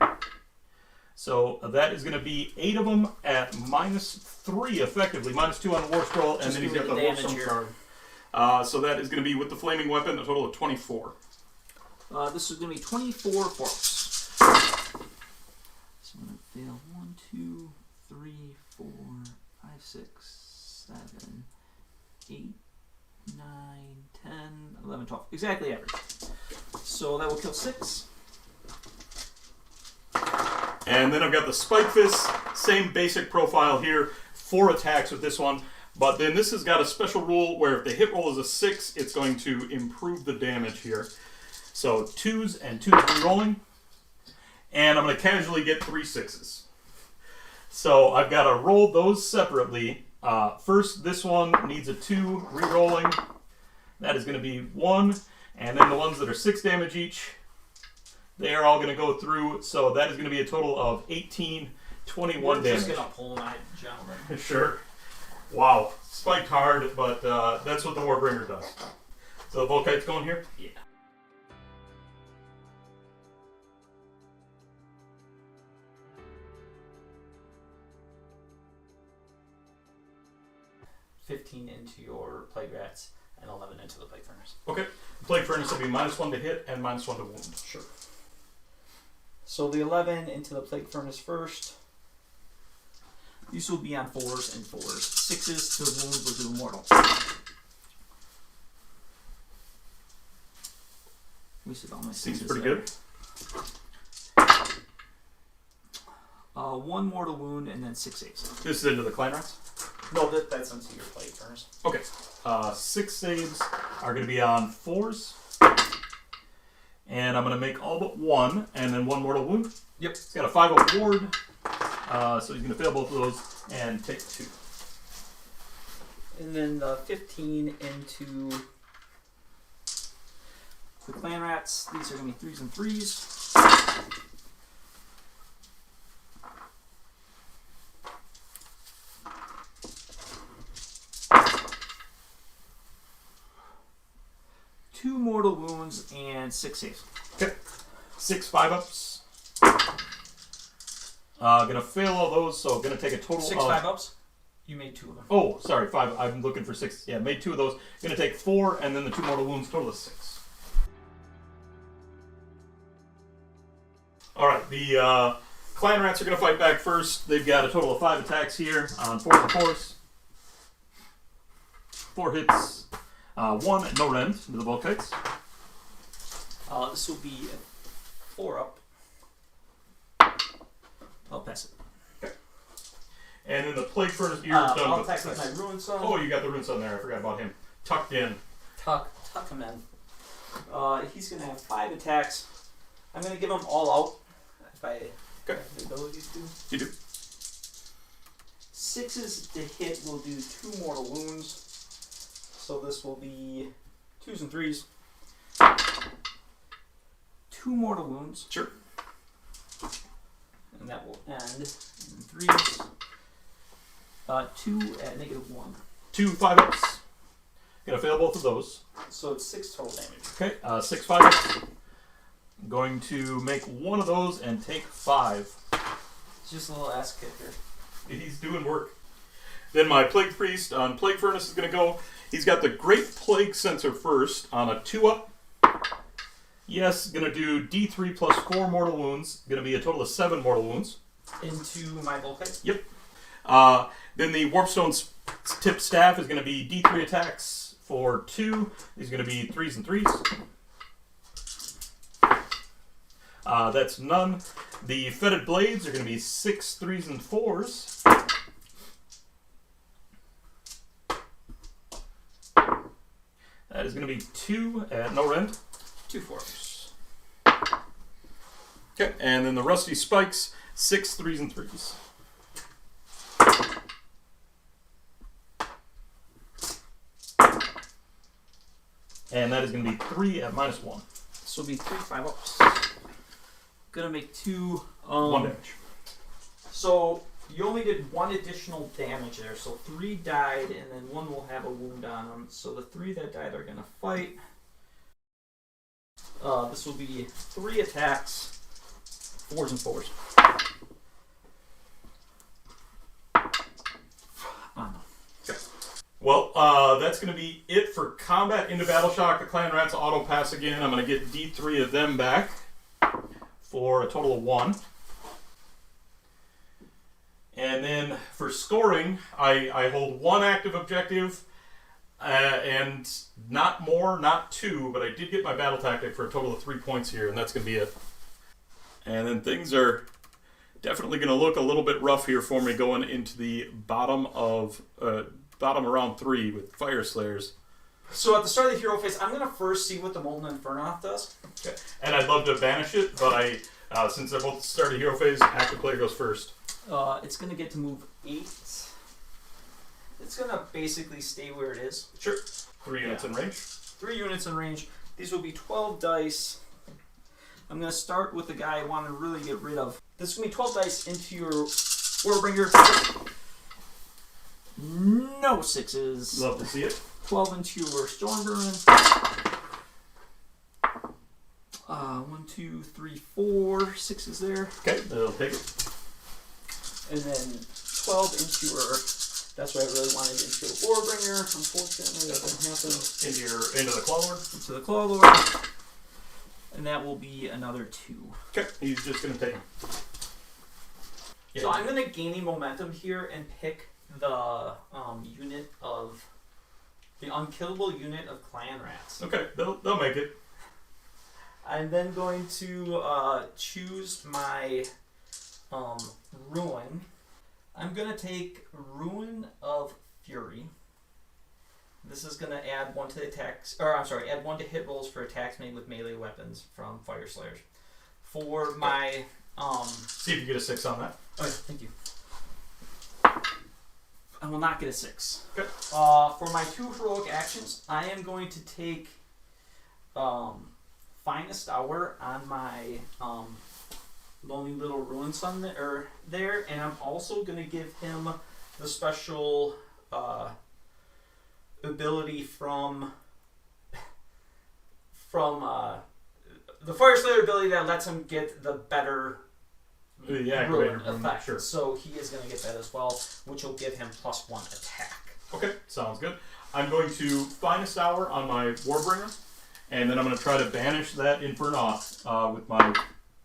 So that is going to be 8 of them at -3 effectively, -2 on the war scroll, and then he's got the Warstone charm. So that is going to be with the flaming weapon a total of 24. This is going to be 24 forks. So I'm going to fail 1, 2, 3, 4, 5, 6, 7, 8, 9, 10, 11, 12. Exactly average. So that will kill 6. And then I've got the Spike Fist, same basic profile here, 4 attacks with this one. But then this has got a special rule where if the hit roll is a 6, it's going to improve the damage here. So 2s and 2 re-rolling. And I'm going to casually get 3 6s. So I've got to roll those separately. First, this one needs a 2 re-rolling. That is going to be 1. And then the ones that are 6 damage each, they are all going to go through. So that is going to be a total of 18, 21 damage. Just going to pull my gentleman. Sure. Wow. Spiked hard, but that's what the Warbringer does. So the Volkite's going here? Yeah. $15 into your Plague Rats and 11 into the Plague Furnace. Okay. Plague Furnace will be -1 to hit and -1 to wound. Sure. So the 11 into the Plague Furnace first. These will be on 4s and 4s. 6s to wound will do mortal. We said all my 6s. Seems pretty good. 1 mortal wound and then 6 saves. This is into the Clan Rats? No, that's into your Plague Furnace. Okay. 6 saves are going to be on 4s. And I'm going to make all but 1, and then 1 mortal wound. Yep. He's got a 5-up ward, so he's going to fail both of those and take 2. And then the 15 into the Clan Rats. These are going to be 3s and 3s. Two mortal wounds and 6 saves. Okay. 6 5-ups. Gonna fail all those, so gonna take a total 6 of 5-ups? You made 2 of them. Oh, sorry, 5. I'm looking for 6. Yeah, made 2 of those. Gonna take 4, and then the 2 mortal wounds, total of 6. Alright, the Clan Rats are gonna fight back first. They've got a total of 5 attacks here on 4 and 4s. 4 hits. 1 at no rend to the Volkites. This will be 4 up. I'll pass it. Okay. And then the Plague Furnace, you're done I'll with attack with my Ruin Sun. Oh, you got the Ruin Sun there. I forgot about him. Tucked in. Tuck him in. He's going to have 5 attacks. I'm going to give them all out. If I have the ability to. You do. 6s to hit will do 2 mortal wounds. So this will be 2s and 3s. 2 mortal wounds. Sure. And that will end in 3s. 2 at -1. 2 5-ups. Gonna fail both of those. So it's 6 total damage. Okay, 6 5-ups. I'm going to make 1 of those and take 5. It's just a little ass kicker. He's doing work. Then my Plague Priest on Plague Furnace is gonna go. He's got the Great Plague Sensor first on a 2-up. Yes, gonna do D3 plus 4 mortal wounds. Gonna be a total of 7 mortal wounds. Into my Volkite? Yep. Then the Warpstone Tip Staff is gonna be D3 attacks for 2. These are gonna be 3s and 3s. That's none. The Fetid Blades are gonna be 6 3s and 4s. That is going to be 2 at no rend. 2 4s. Okay, and then the Rusty Spikes, 6 3s and 3s. And that is going to be 3 at -1. This will be 3 5-ups. Gonna make 2. 1 damage. So you only did 1 additional damage there. So 3 died, and then 1 will have a wound on them. So the 3 that died are gonna fight. This will be 3 attacks, 4s and 4s. Well, that's going to be it for combat into battle shock. The clan rats auto pass again. I'm going to get D3 of them back for a total of 1. And then for scoring, I hold 1 active objective, and not more, not 2, but I did get my battle tactic for a total of 3 points here, and that's going to be it. And then things are definitely going to look a little bit rough here for me going into the bottom of round 3 with Fyreslayers. So at the start of the hero phase, I'm going to first see what the Molten Inferno does. Okay. And I'd love to banish it, but since they're both at the start of the hero phase, active player goes first. It's going to get to move 8. It's going to basically stay where it is. Sure. 3 units in range. 3 units in range. These will be 12 dice. I'm going to start with the guy I want to really get rid of. This is going to be 12 dice into your Warbringer. No 6s. Love to see it. 12 into your Stormvermin. 1, 2, 3, 4 6s there. Okay, they'll take it. And then 12 into your... That's what I really wanted, into your Warbringer. Unfortunately, that didn't happen. Into the Claw Lord? Into the Claw Lord. And that will be another 2. Okay, he's just going to take him. Yeah. So I'm going to gain momentum here and pick the unit of... The unkillable unit of clan rats. Okay, they'll make it. I'm then going to choose my Ruin. I'm going to take Ruin of Fury. This is going to add 1 to the attacks, add 1 to hit rolls for attacks made with melee weapons from Fyreslayers. For my... See if you get a 6 on that. Oh, yeah, thank you. I will not get a 6. Okay. For my 2 heroic actions, I am going to take Finest Hour on my Lonely Little Ruin Son there, and I'm also going to give him the special ability from the Fyreslayer ability that lets him get the better ruin effect. Sure. So he is going to get that as well, which will give him +1 attack. Okay, sounds good. I'm going to Finest Hour on my Warbringer, and then I'm going to try to banish that Infernoth with my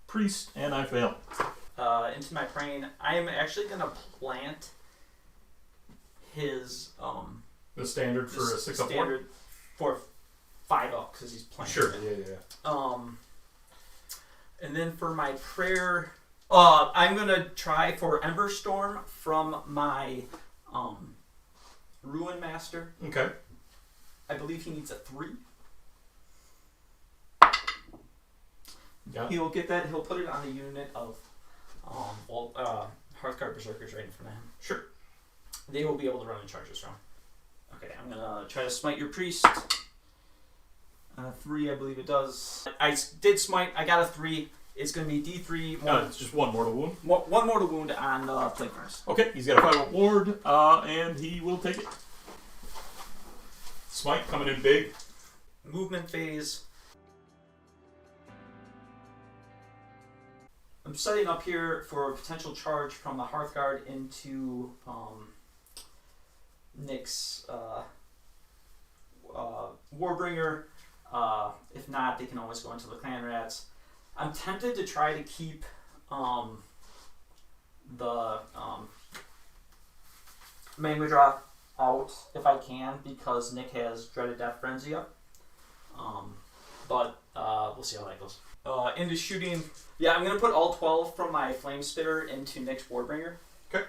Priest, and I fail. Into my Praying, I am actually going to plant his... the standard for a 6 up 4? Standard for 5 up, because he's planted. Sure, yeah. And then for my prayer... I'm going to try for Ember Storm from my Ruin Master. Okay. I believe he needs a 3. Yeah. He'll get that. He'll put it on the unit of Hearthguard Berserkers right in front of him. Sure. They will be able to run in charges from. Okay, I'm going to try to smite your priest. 3, I believe it does. I did smite. I got a 3. It's going to be D3. No, it's just 1 mortal wound. 1 mortal wound on Plague Furnace. Okay, he's got a 5 up ward, and he will take it. Smite coming in big. Movement phase. I'm setting up here for a potential charge from the Hearthguard into Nick's Warbringer. If not, they can always go into the Clan Rats. I'm tempted to try to keep the Magma Drop out if I can, because Nick has Dreaded Death Frenzy up. But we'll see how that goes. Into shooting, yeah, I'm going to put all 12 from my Flame Spitter into Nick's Warbringer. Okay.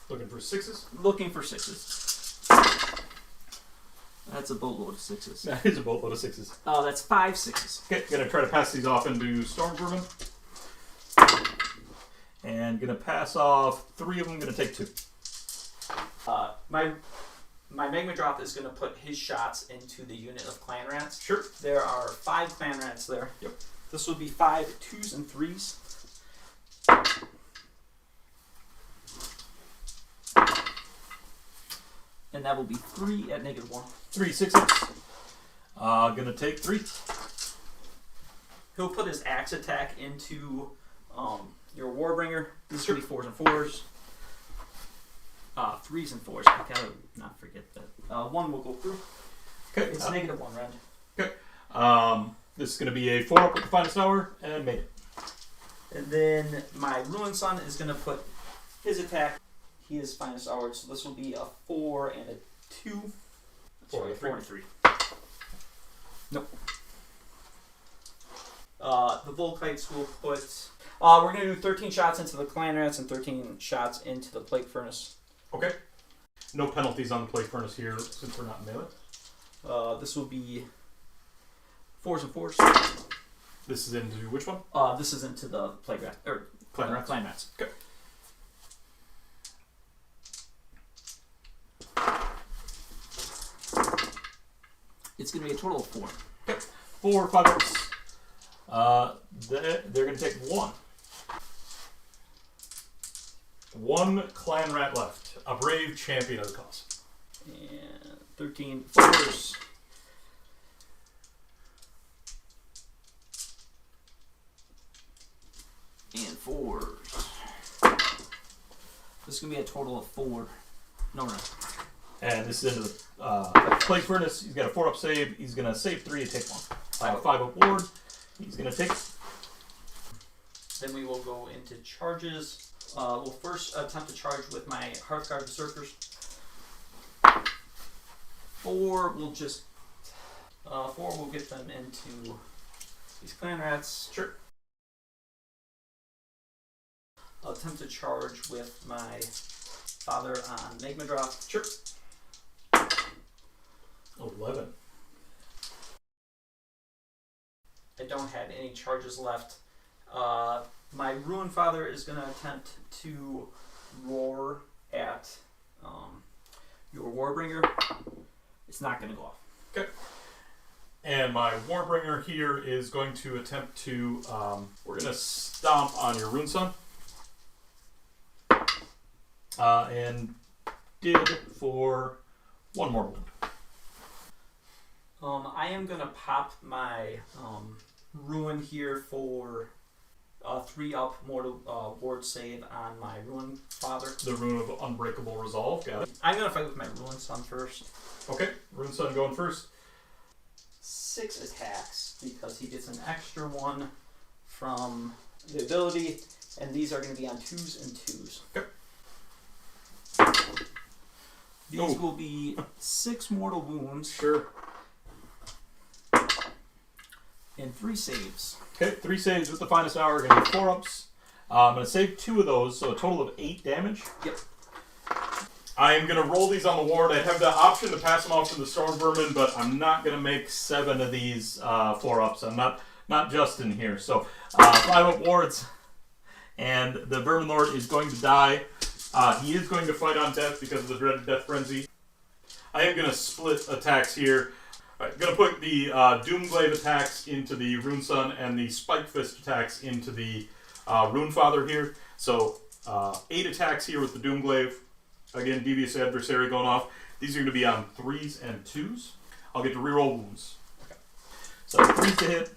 Looking for 6s? Looking for 6s. That's a boatload of 6s. That is a boatload of 6s. Oh, that's 5 6s. Okay, gonna try to pass these off into Stormvermin. And gonna pass off 3 of them, gonna take 2. My Magma Drop is going to put his shots into the unit of Clan Rats. Sure. There are 5 Clan Rats there. Yep. This will be 5 2s and 3s. And that will be 3 at -1. 3 6s. Gonna take 3. He'll put his axe attack into your Warbringer. These should be 4s and 4s. 3s and 4s. I gotta not forget that. 1 will go through. Okay. It's negative 1 rend. Okay. This is going to be a 4-up with the finest hour, and made it. And then my Ruin Son is going to put his attack. He is finest hour, so this will be a 4 and a 2. 4 and a 3. 4 and a 3. Nope. The Volkites will put... we're going to do 13 shots into the Clan Rats and 13 shots into the Plague Furnace. Okay. No penalties on the Plague Furnace here since we're not in melee. This will be 4s and 4s. This is into which one? This is into the Plague Rat, or Clan Rats. Clan Rats. Okay. It's going to be a total of 4. Okay. 4 5-ups. They're going to take 1. 1 Clan Rat left. A brave champion of the cause. And 13 4s. And 4s. This is going to be a total of 4. No. And this is into the Plague Furnace. He's got a 4-up save. He's going to save 3 and take 1. 5-up ward. He's going to take it. Then we will go into charges. We'll first attempt to charge with my Hearthguard Berserkers. 4 will just... 4 will get them into these Clan Rats. Sure. I'll attempt to charge with my Father on Magma Drop. Sure. 11. I don't have any charges left. My Ruin Father is going to attempt to roar at your Warbringer. It's not going to go off. Okay. And my Warbringer here is going to attempt to... we're going to stomp on your Rune Son. And did for 1 more wound. I am going to pop my Ruin here for a 3-up mortal ward save on my Ruin Father. The Rune of Unbreakable Resolve. Got it. I'm going to fight with my Ruin Son first. Okay. Rune Son going first. 6 attacks because he gets an extra 1 from the ability, and these are going to be on 2s and 2s. Okay. These will be 6 mortal wounds. Sure. And 3 saves. Okay, 3 saves with the finest hour. Going to be 4-ups. I'm going to save 2 of those, so a total of 8 damage. Yep. I am going to roll these on the ward. I have the option to pass them off to the Storm Vermin, but I'm not going to make 7 of these 4-ups. I'm not just in here. So 5-up wards, and the Vermin Lord is going to die. He is going to fight on death because of the dreaded Death Frenzy. I am going to split attacks here. I'm going to put the Doomglaive attacks into the Rune Son and the Spike Fist attacks into the Rune Father here. So 8 attacks here with the Doomglaive. Again, Devious Adversary going off. These are going to be on 3s and 2s. I'll get to reroll wounds. Okay. So 3s to hit.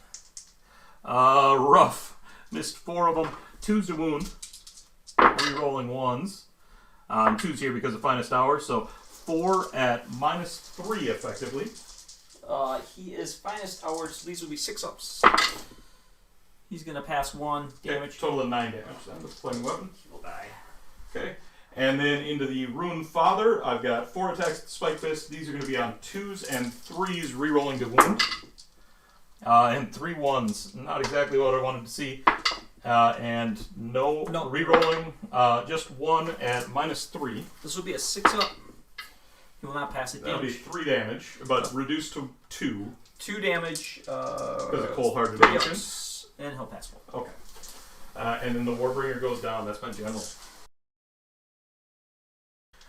Rough. Missed 4 of them. 2s to wound. Rerolling 1s. 2s here because of finest hour. So 4 at -3 effectively. He is finest hour, so these will be 6-ups. He's going to pass 1 damage. Okay, total of 9 damage then with Flaming Weapon. He will die. Okay. And then into the Rune Father, I've got 4 attacks with Spike Fist. These are going to be on 2s and 3s, rerolling to wound. And 3 1s. Not exactly what I wanted to see. And no rerolling. Just 1 at -3. This will be a 6-up. He will not pass it. That'll be 3 damage, but reduced to 2. 2 damage. Because of cold-hearted action. And he'll pass 1. Okay. And then the Warbringer goes down. That's my general.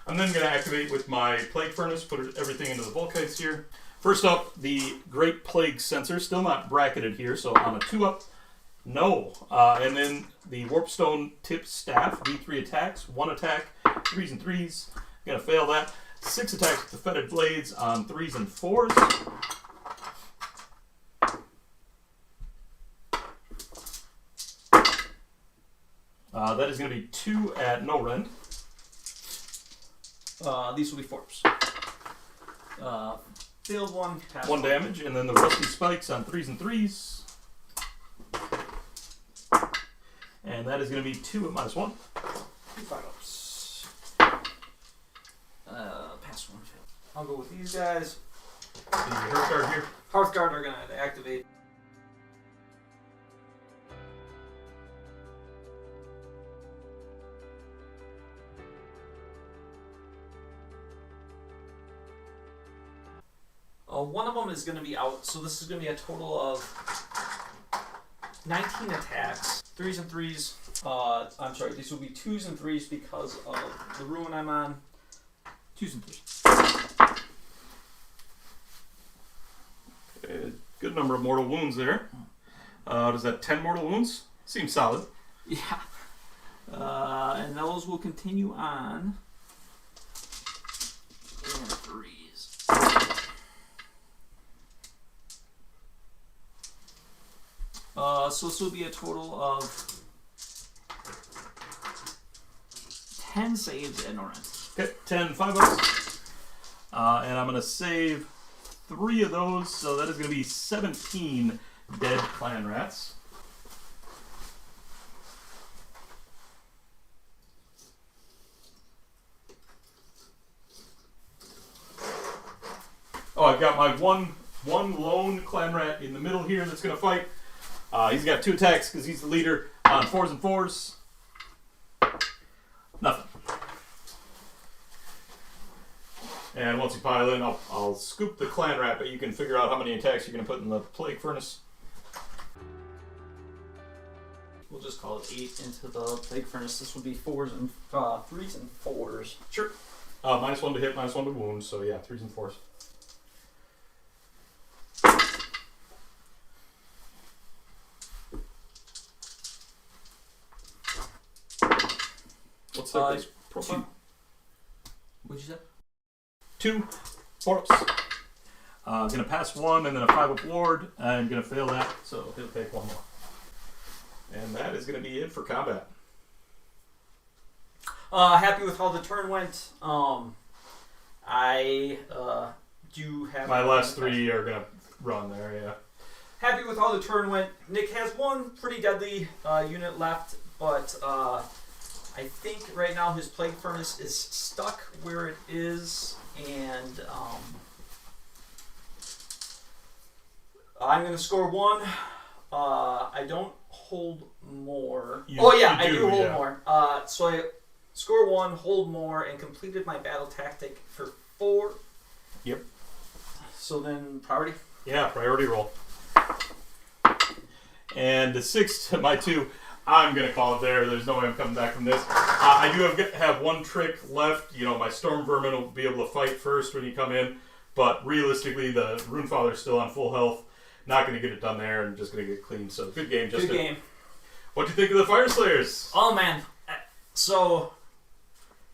I'm then going to activate with my Plague Furnace, put everything into the Volkites here. First up, the Great Plague Sensor, still not bracketed here, so on a 2-up, no. And then the Warpstone Tip Staff, D3 attacks, 1 attack, 3s and 3s. Going to fail that. 6 attacks with the Fetid Blades on 3s and 4s. That is going to be 2 at no rend. These will be 4s. Failed one. Passed 1 damage, and then the rusty spikes on 3s and 3s. And that is going to be 2 at -1. 2 5-ups. Pass 1. I'll go with these guys. The Hearthguard here. Hearthguard are going to activate. One of them is going to be out, so this is going to be a total of 19 attacks. 3s and 3s. I'm sorry, these will be 2s and 3s because of the ruin I'm on. 2s and 3s. Okay, good number of mortal wounds there. Does that 10 mortal wounds? Seems solid. Yeah. And those will continue on. 3s. So this will be a total of 10 saves at no rent. Okay, 10 5-ups. And I'm going to save 3 of those, so that is going to be 17 dead clan rats. Oh, I've got my one lone clan rat in the middle here that's going to fight. He's got 2 attacks because he's the leader on 4s and 4s. Nothing. And once you pile in, I'll scoop the clan rat, but you can figure out how many attacks you're going to put in the plague furnace. We'll just call it 8 into the plague furnace. This will be 4s and 3s and 4s. Sure. -1 to hit, -1 to wound, so yeah, 3s and 4s. What's the base profile? What'd you say? 2 4-ups. Going to pass 1 and then a 5-up ward. I'm going to fail that, so he'll take 1 more. And that is going to be it for combat. Happy with how the turn went. I do have... My last 3 are going to run there, yeah. Happy with how the turn went. Nick has 1 pretty deadly unit left, but I think right now his plague furnace is stuck where it is, and I'm going to score 1. I don't hold more. I do hold more. So I score 1, hold more, and completed my battle tactic for 4. Yep. So then priority? Yeah, priority roll. And the 6 to my 2, I'm going to call it there. There's no way I'm coming back from this. I do have 1 trick left. You know, my Storm Vermin will be able to fight first when you come in. But realistically, the Runefather's still on full health. Not going to get it done there and just going to get clean. So good game, Justin. Good game. What'd you think of the Fyreslayers? Oh, man. So,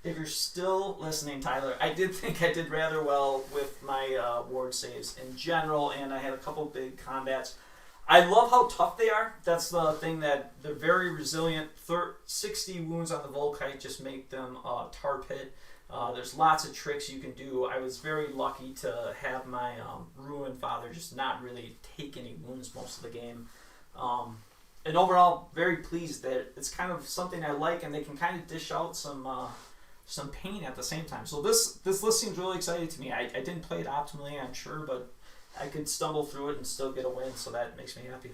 if you're still listening, Tyler, I did think I did rather well with my ward saves in general, and I had a couple big combats. I love how tough they are. That's the thing, that they're very resilient. 60 wounds on the Volkite just make them tar pit. There's lots of tricks you can do. I was very lucky to have my Ruin Father just not really take any wounds most of the game. And overall, very pleased that it's kind of something I like, and they can kind of dish out some pain at the same time. So this list seems really exciting to me. I didn't play it optimally, I'm sure, but I could stumble through it and still get a win, so that makes me happy.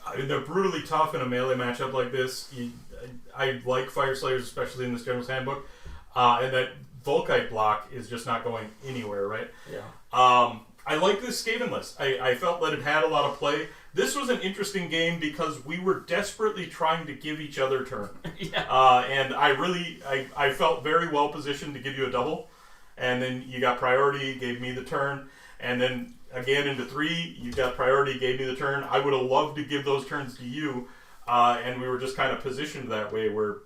I mean, they're brutally tough in a melee matchup like this. I like Fyreslayers, especially in this General's Handbook. And that Volkite block is just not going anywhere, right? Yeah. I like this Skaven list. I felt that it had a lot of play. This was an interesting game because we were desperately trying to give each other turn. Yeah. And I felt very well positioned to give you a double. And then you got priority, gave me the turn. And then again into 3, you got priority, gave me the turn. I would have loved to give those turns to you. And we were just kind of positioned that way where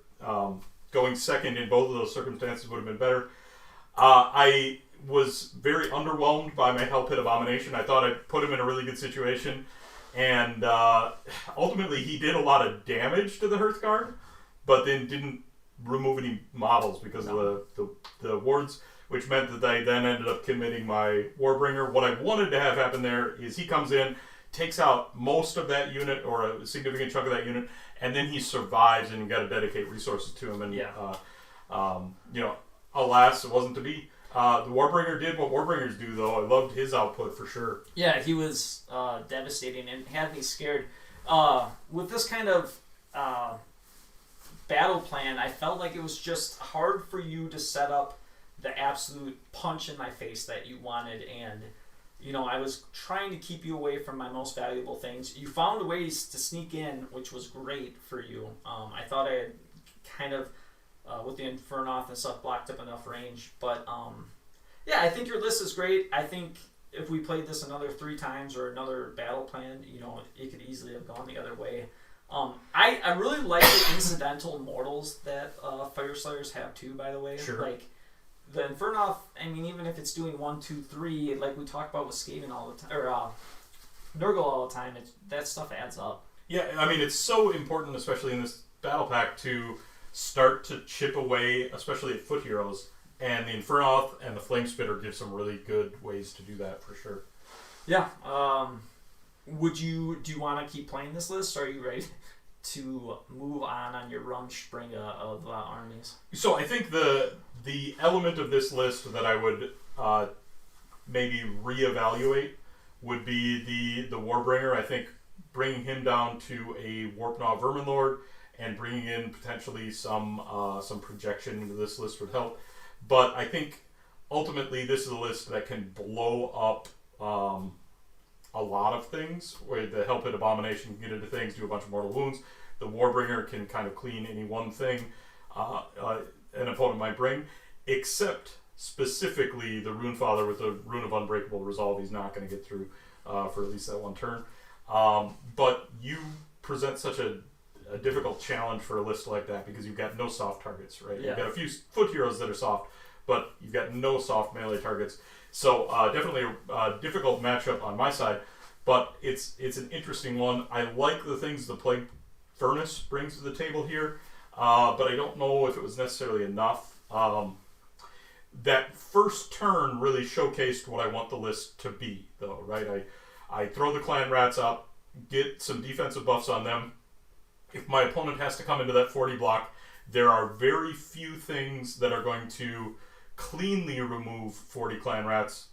going second in both of those circumstances would have been better. I was very underwhelmed by my Hell Pit Abomination. I thought I put him in a really good situation. And ultimately, he did a lot of damage to the Hearthguard, but then didn't remove any models because of the wards. which meant that I then ended up committing my Warbringer. What I wanted to have happen there is he comes in, takes out most of that unit or a significant chunk of that unit, and then he survives, and you got to dedicate resources to him. And you know, alas, it wasn't to be. The Warbringer did what Warbringers do, though. I loved his output for sure. Yeah, he was devastating and had me scared. With this kind of battle plan, I felt like it was just hard for you to set up the absolute punch in my face that you wanted, and you know, I was trying to keep you away from my most valuable things. You found ways to sneak in, which was great for you. I thought I had kind of with the Infernoth and stuff blocked up enough range, but yeah, I think your list is great. I think if we played this another 3 times or another battle plan, you know, it could easily have gone the other way. I really like the incidental mortals that Fyreslayers have too, by the way. Sure. Like the Infernoth, I mean, even if it's doing 1, 2, 3, like we talk about with Skaven all the time, or Nurgle all the time, that stuff adds up. Yeah, I mean, it's so important, especially in this battle pack, to start to chip away, especially at foot heroes. And the Infernoth and the Flame Spitter give some really good ways to do that for sure. Yeah. Do you want to keep playing this list, or are you ready to move on your Rumspringa of armies? So I think the element of this list that I would maybe reevaluate would be the Warbringer. I think bringing him down to a Warpnaw Verminlord and bringing in potentially some projection into this list would help. But I think ultimately this is a list that can blow up a lot of things. Where the Hell Pit Abomination can get into things, do a bunch of mortal wounds. The Warbringer can kind of clean any one thing an opponent might bring, except specifically the Runefather with the Rune of Unbreakable Resolve. He's not going to get through for at least that one turn. But you present such a difficult challenge for a list like that because you've got no soft targets, right? Yeah. You've got a few foot heroes that are soft, but you've got no soft melee targets. So definitely a difficult matchup on my side, but it's an interesting one. I like the things the Plague Furnace brings to the table here, but I don't know if it was necessarily enough. That first turn really showcased what I want the list to be, though, right? I throw the Clan Rats up, get some defensive buffs on them. If my opponent has to come into that 40 block, there are very few things that are going to cleanly remove 40 Clan Rats.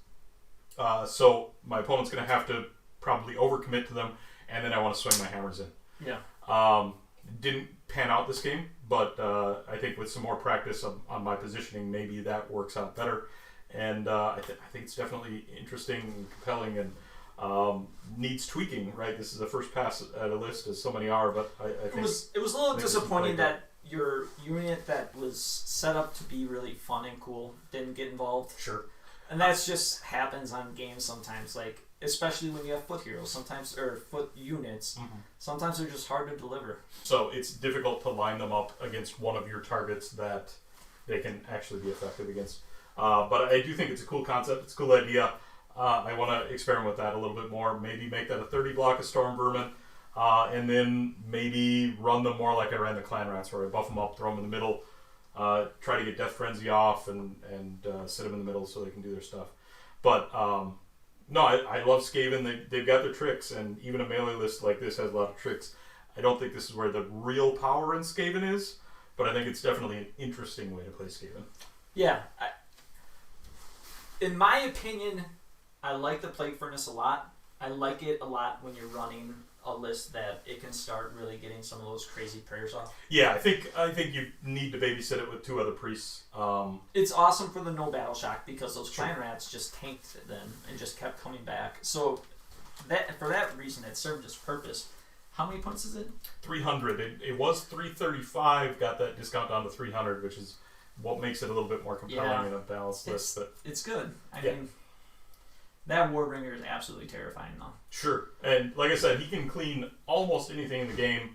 So my opponent's going to have to probably overcommit to them, and then I want to swing my hammers in. Yeah. Didn't pan out this game, but I think with some more practice on my positioning, maybe that works out better. And I think it's definitely interesting and compelling and needs tweaking, right? This is a first pass at a list, as so many are, but I think it was a little disappointing that your unit that was set up to be really fun and cool didn't get involved. Sure. And that just happens on games sometimes, like especially when you have foot heroes, sometimes, or foot units. Mm-hmm. Sometimes they're just hard to deliver. So it's difficult to line them up against one of your targets that they can actually be effective against. But I do think it's a cool concept. It's a cool idea. I want to experiment with that a little bit more. Maybe make that a 30 block of Storm Vermin, and then maybe run them more like I ran the Clan Rats, where I buff them up, throw them in the middle, try to get Death Frenzy off, and sit them in the middle so they can do their stuff. But no, I love Skaven. They've got their tricks, and even a melee list like this has a lot of tricks. I don't think this is where the real power in Skaven is, but I think it's definitely an interesting way to play Skaven. Yeah. In my opinion, I like the Plague Furnace a lot. I like it a lot when you're running a list that it can start really getting some of those crazy prayers off. Yeah, I think you need to babysit it with 2 other priests. It's awesome for the no battle shock because those Clan Rats just tanked them and just kept coming back. So that for that reason, it served its purpose. How many points is it? 300. It was 335. Got that discount down to 300, which is what makes it a little bit more compelling in a balanced list. But it's good. I mean, that Warbringer is absolutely terrifying, though. Sure. And like I said, he can clean almost anything in the game,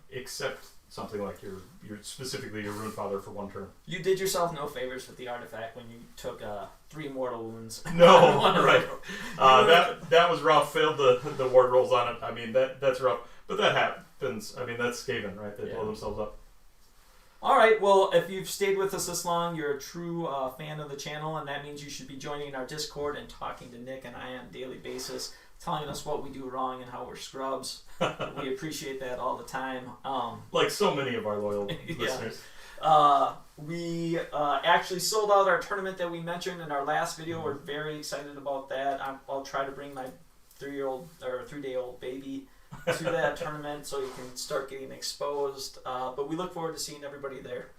except something like your specifically your Runefather for 1 turn. You did yourself no favors with the artifact when you took 3 mortal wounds. No, right. That was rough. Failed the ward rolls on it. I mean, that's rough. But that happens. I mean, that's Skaven, right? They blow themselves up. All right, well, if you've stayed with us this long, you're a true fan of the channel, and that means you should be joining our Discord and talking to Nick and I on a daily basis, telling us what we do wrong and how we're scrubs. We appreciate that all the time. Like so many of our loyal listeners. We actually sold out our tournament that we mentioned in our last video. We're very excited about that. I'll try to bring my 3-day-old baby to that tournament so you can start getting exposed. But we look forward to seeing everybody there.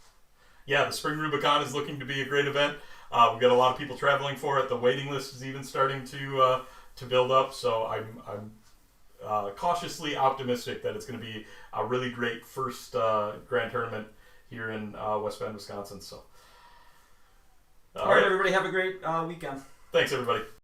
Yeah, the Spring Rubicon is looking to be a great event. We've got a lot of people traveling for it. The waiting list is even starting to build up. So I'm cautiously optimistic that it's going to be a really great first grand tournament here in West Bend, Wisconsin. So, all right, everybody, have a great weekend. Thanks, everybody.